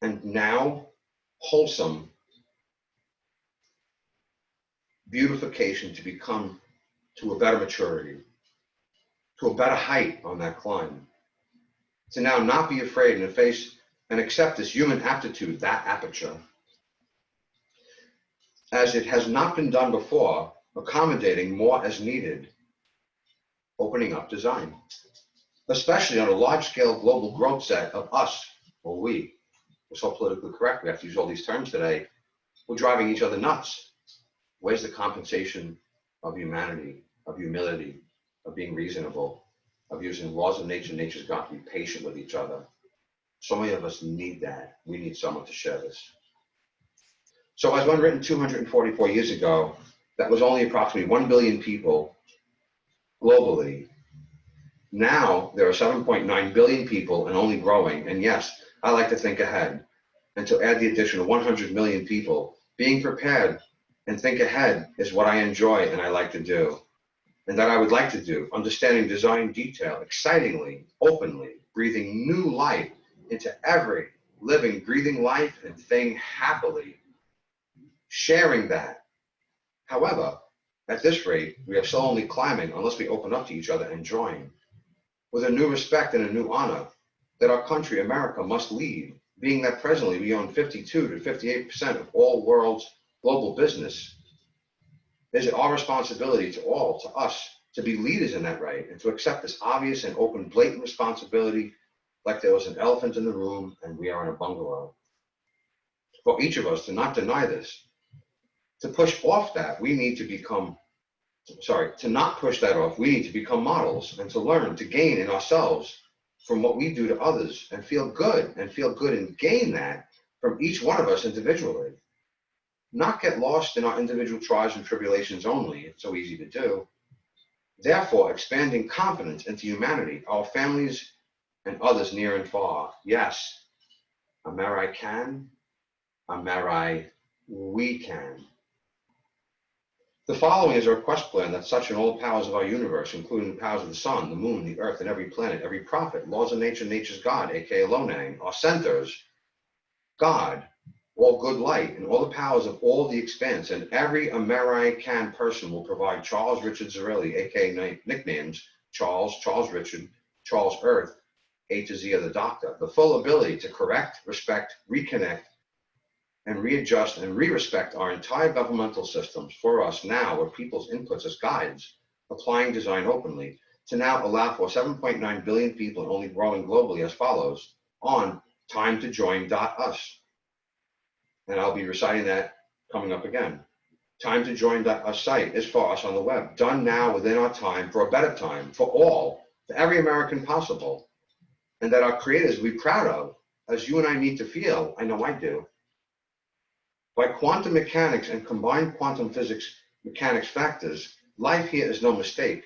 and now wholesome beautification to become to a better maturity, to a better height on that climb. To now not be afraid and face and accept this human aptitude, that aperture, as it has not been done before, accommodating more as needed, opening up design, especially on a large-scale global growth set of us, or we. We're so politically correct, we have to use all these terms today. We're driving each other nuts. Where's the compensation of humanity, of humility, of being reasonable, of using laws of nature, nature's God, to be patient with each other? So many of us need that. We need someone to share this. So as one written 244 years ago, that was only approximately 1 billion people globally. Now there are 7.9 billion people and only growing. And yes, I like to think ahead. And to add the additional 100 million people, being prepared and think ahead is what I enjoy and I like to do. And that I would like to do, understanding design detail, excitingly, openly, breathing new life into every living, breathing life and thing happily, sharing that. However, at this rate, we are still only climbing unless we open up to each other and join. With a new respect and a new honor that our country, America, must lead, being that presently we own 52 to 58% of all world's global business. Is it our responsibility to all, to us, to be leaders in that right and to accept this obvious and open, blatant responsibility like there was an elephant in the room and we are in a bungalow? For each of us to not deny this, to push off that, we need to become, to not push that off, we need to become models and to learn, to gain in ourselves from what we do to others and feel good and gain that from each one of us individually. Not get lost in our individual trials and tribulations only, it's so easy to do. Therefore, expanding confidence into humanity, our families and others near and far. Yes, Ameri can, Ameri we can. The following is a request plan that such in all powers of our universe, including the powers of the sun, the moon, the earth, and every planet, every prophet, laws of nature, nature's God, aka Lonang, our centers, God, all good light, and all the powers of all the expanse, and every American person will provide Charles Richard Zarelli, aka nicknames Charles, Charles Richard, Charles Earth, A to Z of the doctor, the full ability to correct, respect, reconnect, and readjust and re-respect our entire governmental systems for us now, with people's inputs as guides, applying design openly, to now allow for 7.9 billion people and only growing globally as follows, on timetojoin.us. And I'll be reciting that coming up again. Timetojoin.us site is for us on the web, done now within our time for a better time, for all, for every American possible, and that our creators will be proud of, as you and I need to feel, I know I do. By quantum mechanics and combined quantum physics mechanics factors, life here is no mistake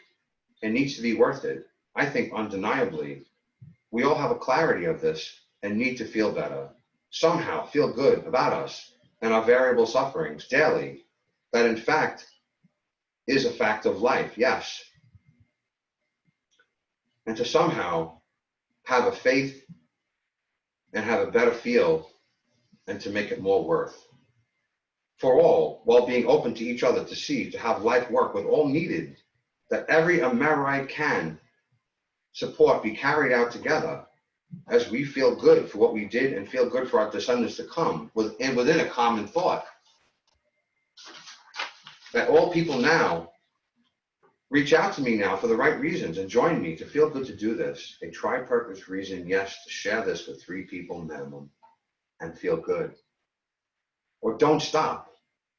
and needs to be worth it. I think undeniably, we all have a clarity of this and need to feel better, somehow feel good about us and our variable sufferings daily, that in fact is a fact of life, yes. And to somehow have a faith and have a better feel and to make it more worth. for all, while being open to each other to see, to have life work with all needed, that every Amerite can support be carried out together as we feel good for what we did and feel good for our descendants to come within a common thought. That all people now reach out to me now for the right reasons and join me to feel good to do this. A tri-purpose reason, yes, to share this with 3 people minimum and feel good. Or don't stop.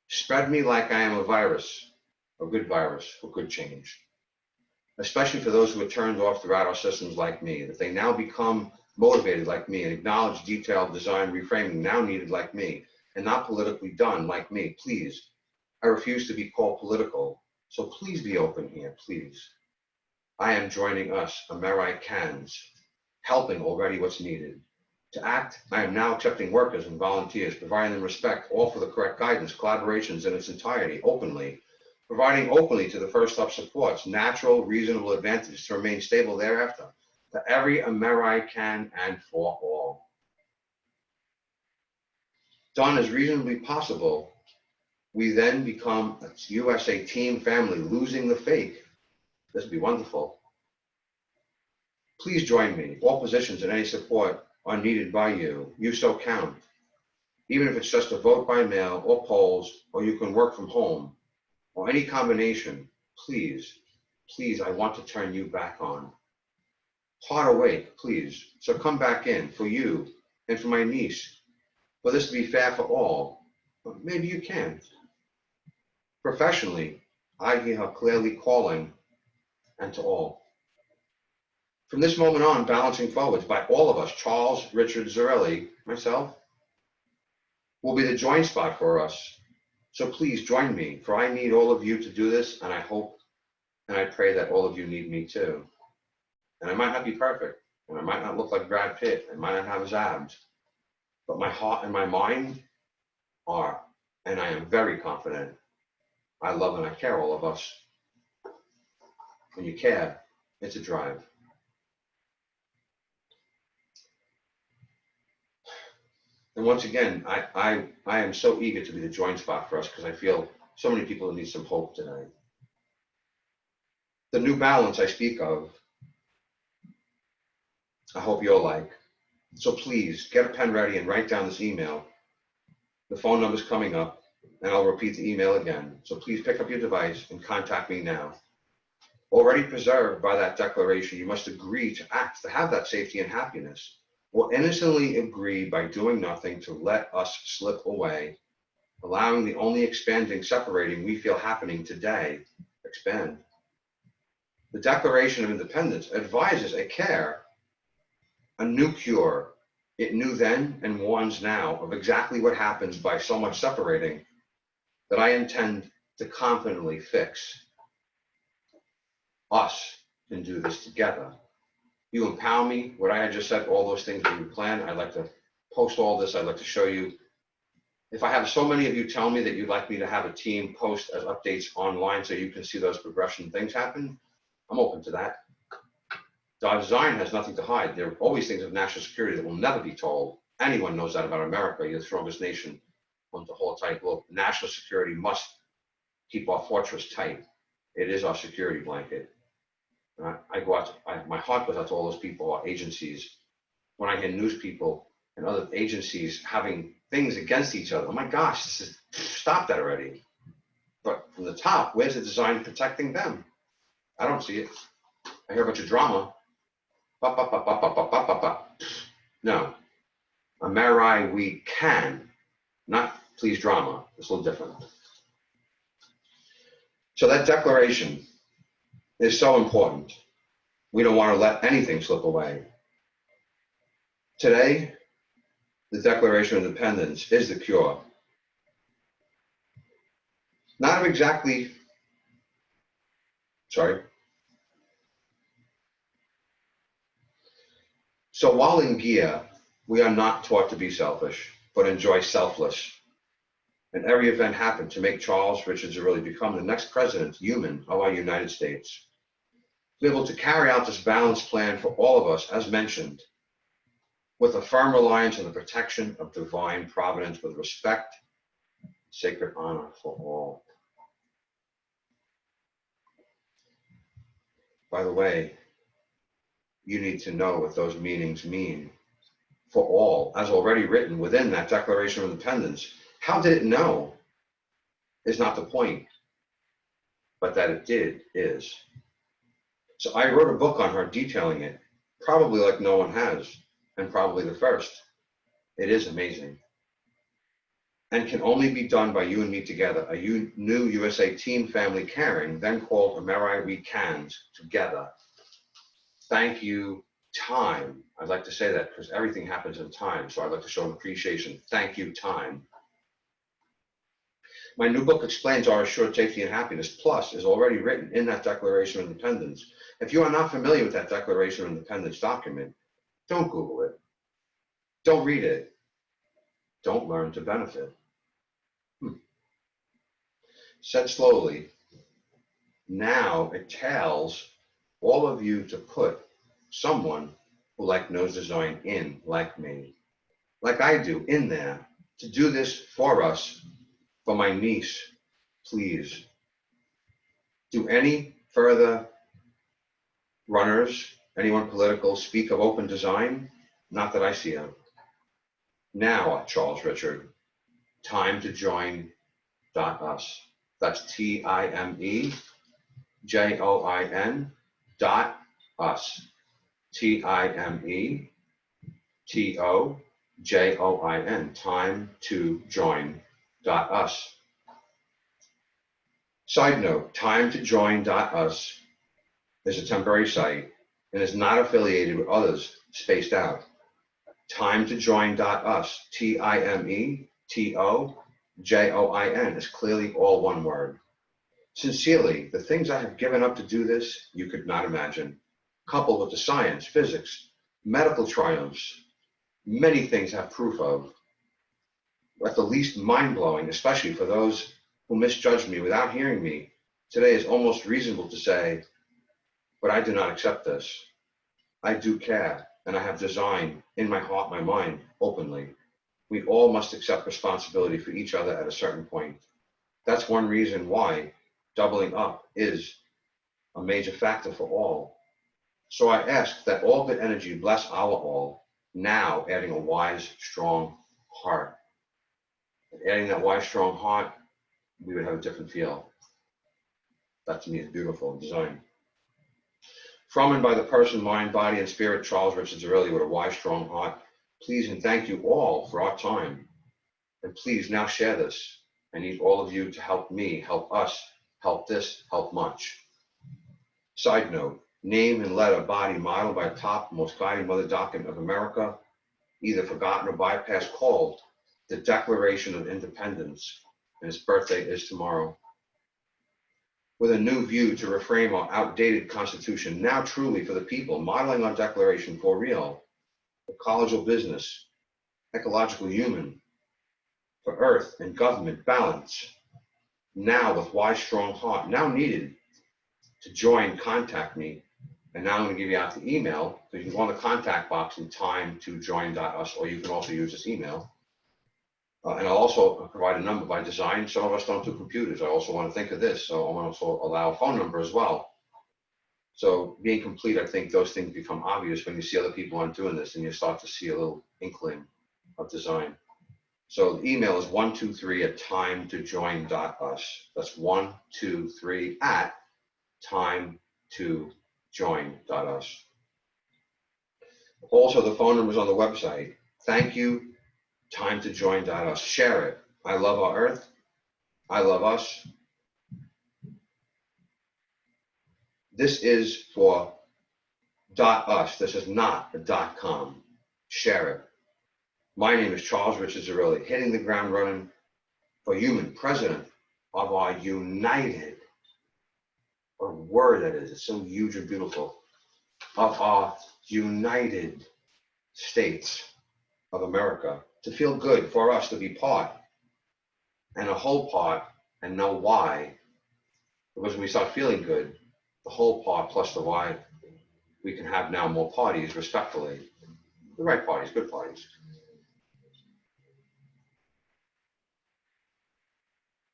Spread me like I am a virus, a good virus for good change. Especially for those who are turned off throughout our systems like me, that they now become motivated like me and acknowledge detailed design reframing now needed like me and not politically done like me. Please, I refuse to be called political, so please be open here, please. I am joining us, Americans, helping already what's needed. To act, I am now accepting workers and volunteers, providing them respect, all for the correct guidance, collaborations in its entirety, openly, providing openly to the first step supports, natural, reasonable advantages to remain stable thereafter, to every American and for all. Done as reasonably possible, we then become a USA team family, losing the fake. This would be wonderful. Please join me. All positions and any support are needed by you. You so count. Even if it's just a vote by mail or polls, or you can work from home, or any combination, please, please, I want to turn you back on. Heart awake, please. So come back in for you and for my niece. For this to be fair for all. But maybe you can't. Professionally, I hear her clearly calling, and to all. From this moment on, balancing forwards by all of us, Charles, Richard, Zarelli, myself, will be the joint spot for us. So please join me, for I need all of you to do this, and I hope and I pray that all of you need me too. And I might not be perfect, and I might not look like Brad Pitt, I might not have his abs, but my heart and my mind are, and I am very confident. I love and I care all of us. When you care, it's a drive. And once again, I am so eager to be the joint spot for us because I feel so many people need some hope today. The new balance I speak of, I hope you'll like. So please get a pen ready and write down this email. The phone number's coming up, and I'll repeat the email again. So please pick up your device and contact me now. Already preserved by that declaration, you must agree to act to have that safety and happiness, or innocently agree by doing nothing to let us slip away, allowing the only expanding, separating we feel happening today expand. The Declaration of Independence advises a care, a new cure. It knew then and warns now of exactly what happens by so much separating that I intend to confidently fix. Us can do this together. You empower me, what I had just said, all those things that we plan. I'd like to post all this. I'd like to show you. If I have so many of you tell me that you'd like me to have a team post as updates online so you can see those progression things happen, I'm open to that. Our design has nothing to hide. There are always things of national security that will never be told. Anyone knows that about America. You're the strongest nation on the whole tight globe. National security must keep our fortress tight. It is our security blanket. I go out, my heart goes out to all those people, our agencies. When I hear news people and other agencies having things against each other, oh my gosh, stop that already. But from the top, where's the design protecting them? I don't see it. I hear a bunch of drama. No. Ameri, we can, not please drama. It's a little different. So that declaration is so important. We don't want to let anything slip away. Today, the Declaration of Independence is the cure. Not exactly, sorry. So while in gear, we are not taught to be selfish, but enjoy selfless. And every event happened to make Charles Richard Zarelli become the next president, human, of our United States. To be able to carry out this balanced plan for all of us, as mentioned, with a firm reliance on the protection of divine providence, with respect sacred honor for all. By the way, you need to know what those meanings mean. For all, as already written within that Declaration of Independence. How did it know is not the point, but that it did is. So I wrote a book on her detailing it, probably like no one has, and probably the first. It is amazing. And can only be done by you and me together, a new USA team family caring, then called Amerii We Cans, together. Thank you, time. I'd like to say that because everything happens in time, so I'd like to show an appreciation. Thank you, time. My new book explains our assured safety and happiness, plus is already written in that Declaration of Independence. If you are not familiar with that Declaration of Independence document, don't Google it. Don't read it. Don't learn to benefit. Said slowly, now it tells all of you to put someone who knows design in, like me, like I do, in there, to do this for us, for my niece, please. Do any further runners, anyone political, speak of open design? Not that I see them. Now, Charles Richard, time to join .us. That's TIMEJOIN .us. TIMETOJOIN. Time to join .us. Side note, time to join .us is a temporary site and is not affiliated with others spaced out. Time to join.us, TIMETOJOIN, is clearly all one word. Sincerely, the things I have given up to do this, you could not imagine. Coupled with the science, physics, medical triumphs, many things have proof of. At the least mind-blowing, especially for those who misjudged me without hearing me, today is almost reasonable to say, but I do not accept this. I do care, and I have design in my heart, my mind, openly. We all must accept responsibility for each other at a certain point. That's one reason why doubling up is a major factor for all. So I ask that all good energy bless our all, now adding a wise, strong heart. And adding that wise, strong heart, we would have a different feel. That to me is beautiful design. From and by the person, mind, body, and spirit, Charles Richard Zerilli, with a wise, strong heart, please and thank you all for our time. And please now share this. I need all of you to help me, help us, help this, help much. Side note, name and letter body model by top most guiding mother document of America, either forgotten or bypassed, called the Declaration of Independence, and its birthday is tomorrow. With a new view to reframe our outdated Constitution, now truly for the people, modeling our Declaration for real, ecological business, ecological human, for earth and government balance, now with wise, strong heart, now needed to join, contact me. And now I'm going to give you out the email, so you can go on the contact box in time to join.us, or you can also use this email. And I'll also provide a number by design. Some of us don't do computers. I also want to think of this, so I want to also allow a phone number as well. So being complete, I think those things become obvious when you see other people aren't doing this, and you start to see a little inkling of design. So the email is 123@timetojoin.us. That's 123@timetojoin.us. Also, the phone number is on the website. Thank you, timetojoin.us. Share it. I love our earth. I love us. This is for .us. This is not a .com. Share it. My name is Charles Richard Zerilli, hitting the ground running for human, president of our united, a word that is, it's so huge and beautiful, of our United States of America, to feel good for us to be part and a whole part and know why. Because when we start feeling good, the whole part plus the why, we can have now more parties respectfully. The right parties, good parties.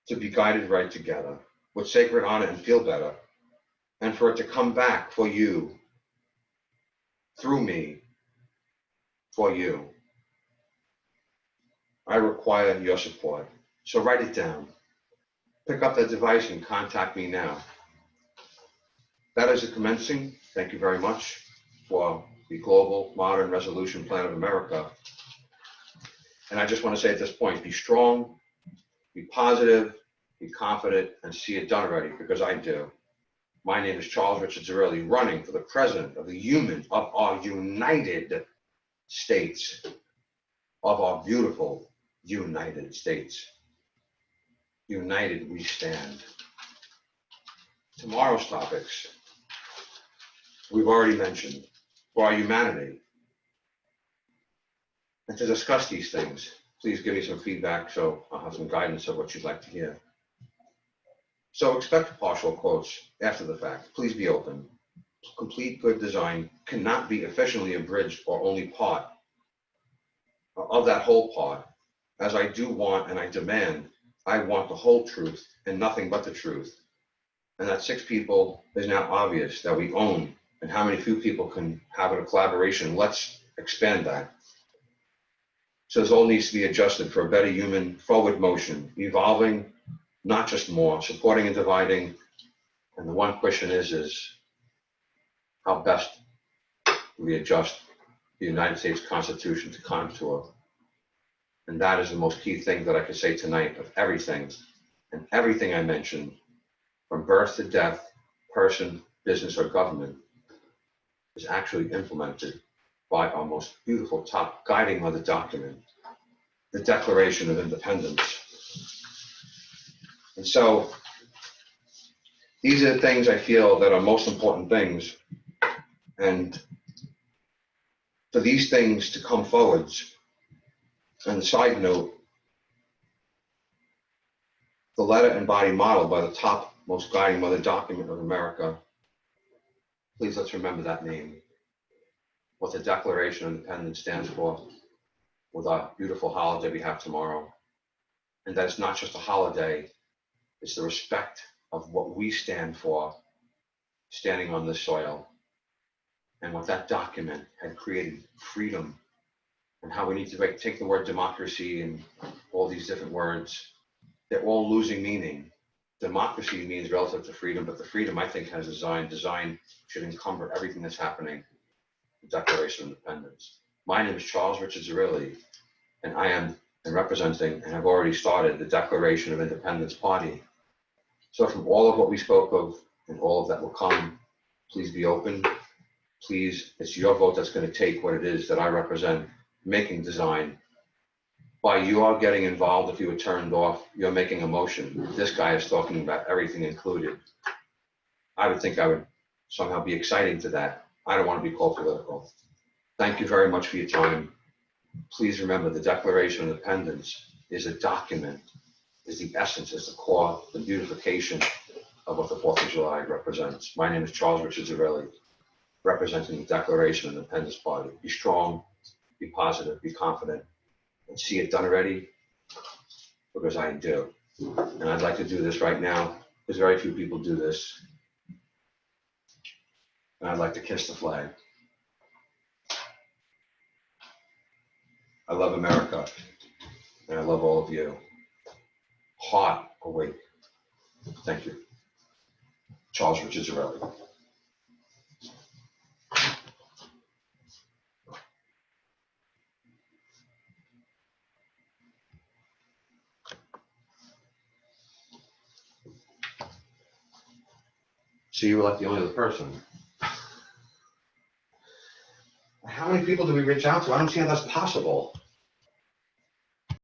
to be guided right together with sacred honor and feel better, and for it to come back for you, through me, for you. I require your support. So write it down. Pick up that device and contact me now. That is a commencing. Thank you very much for the Global Modern Resolution Plan of America. And I just want to say at this point, be strong, be positive, be confident, and see it done already, because I do. My name is Charles Richard Zerilli, running for the president of our United States, of our beautiful United States. United we stand. Tomorrow's topics, we've already mentioned, for our humanity. And to discuss these things, please give me some feedback so I'll have some guidance of what you'd like to hear. So expect partial quotes after the fact. Please be open. Complete good design cannot be efficiently abridged or only part of that whole part. As I do want and I demand, I want the whole truth and nothing but the truth. And that 6 people is now obvious that we own, and how many few people can have a collaboration. Let's expand that. So this all needs to be adjusted for a better human forward motion, evolving, not just more, supporting and dividing. And the one question is how best do we adjust the United States Constitution to contour? And that is the most key thing that I could say tonight of everything. And everything I mentioned, from birth to death, person, business, or government, is actually implemented by our most beautiful top guiding other document, the Declaration of Independence. And so these are the things I feel that are most important things. And for these things to come forwards, and the side note, the letter and body model by the top most guiding mother document of America, please let's remember that name, what the Declaration of Independence stands for, with our beautiful holiday we have tomorrow. And that it's not just a holiday, it's the respect of what we stand for, standing on this soil. And what that document had created, freedom, and how we need to take the word democracy and all these different words. They're all losing meaning. Democracy means relative to freedom, but the freedom I think has design should encumber everything that's happening. The Declaration of Independence. My name is Charles Richard Zerilli, and I am representing and have already started the Declaration of Independence Party. So from all of what we spoke of and all of that will come, please be open. Please, it's your vote that's going to take what it is that I represent, making design. By you all getting involved, if you were turned off, you're making a motion. This guy is talking about everything included. I would think I would somehow be exciting to that. I don't want to be called political. Thank you very much for your time. Please remember the Declaration of Independence is a document, is the essence, is the core, the beautification of what the 4th of July represents. My name is Charles Richard Zerilli, representing the Declaration of Independence Party. Be strong, be positive, be confident, and see it done already, because I do. And I'd like to do this right now, because very few people do this. And I'd like to kiss the flag. I love America, and I love all of you. Heart awake. Thank you. Charles Richard Zerilli. So you were like the only other person. How many people do we reach out to? I don't see how that's possible.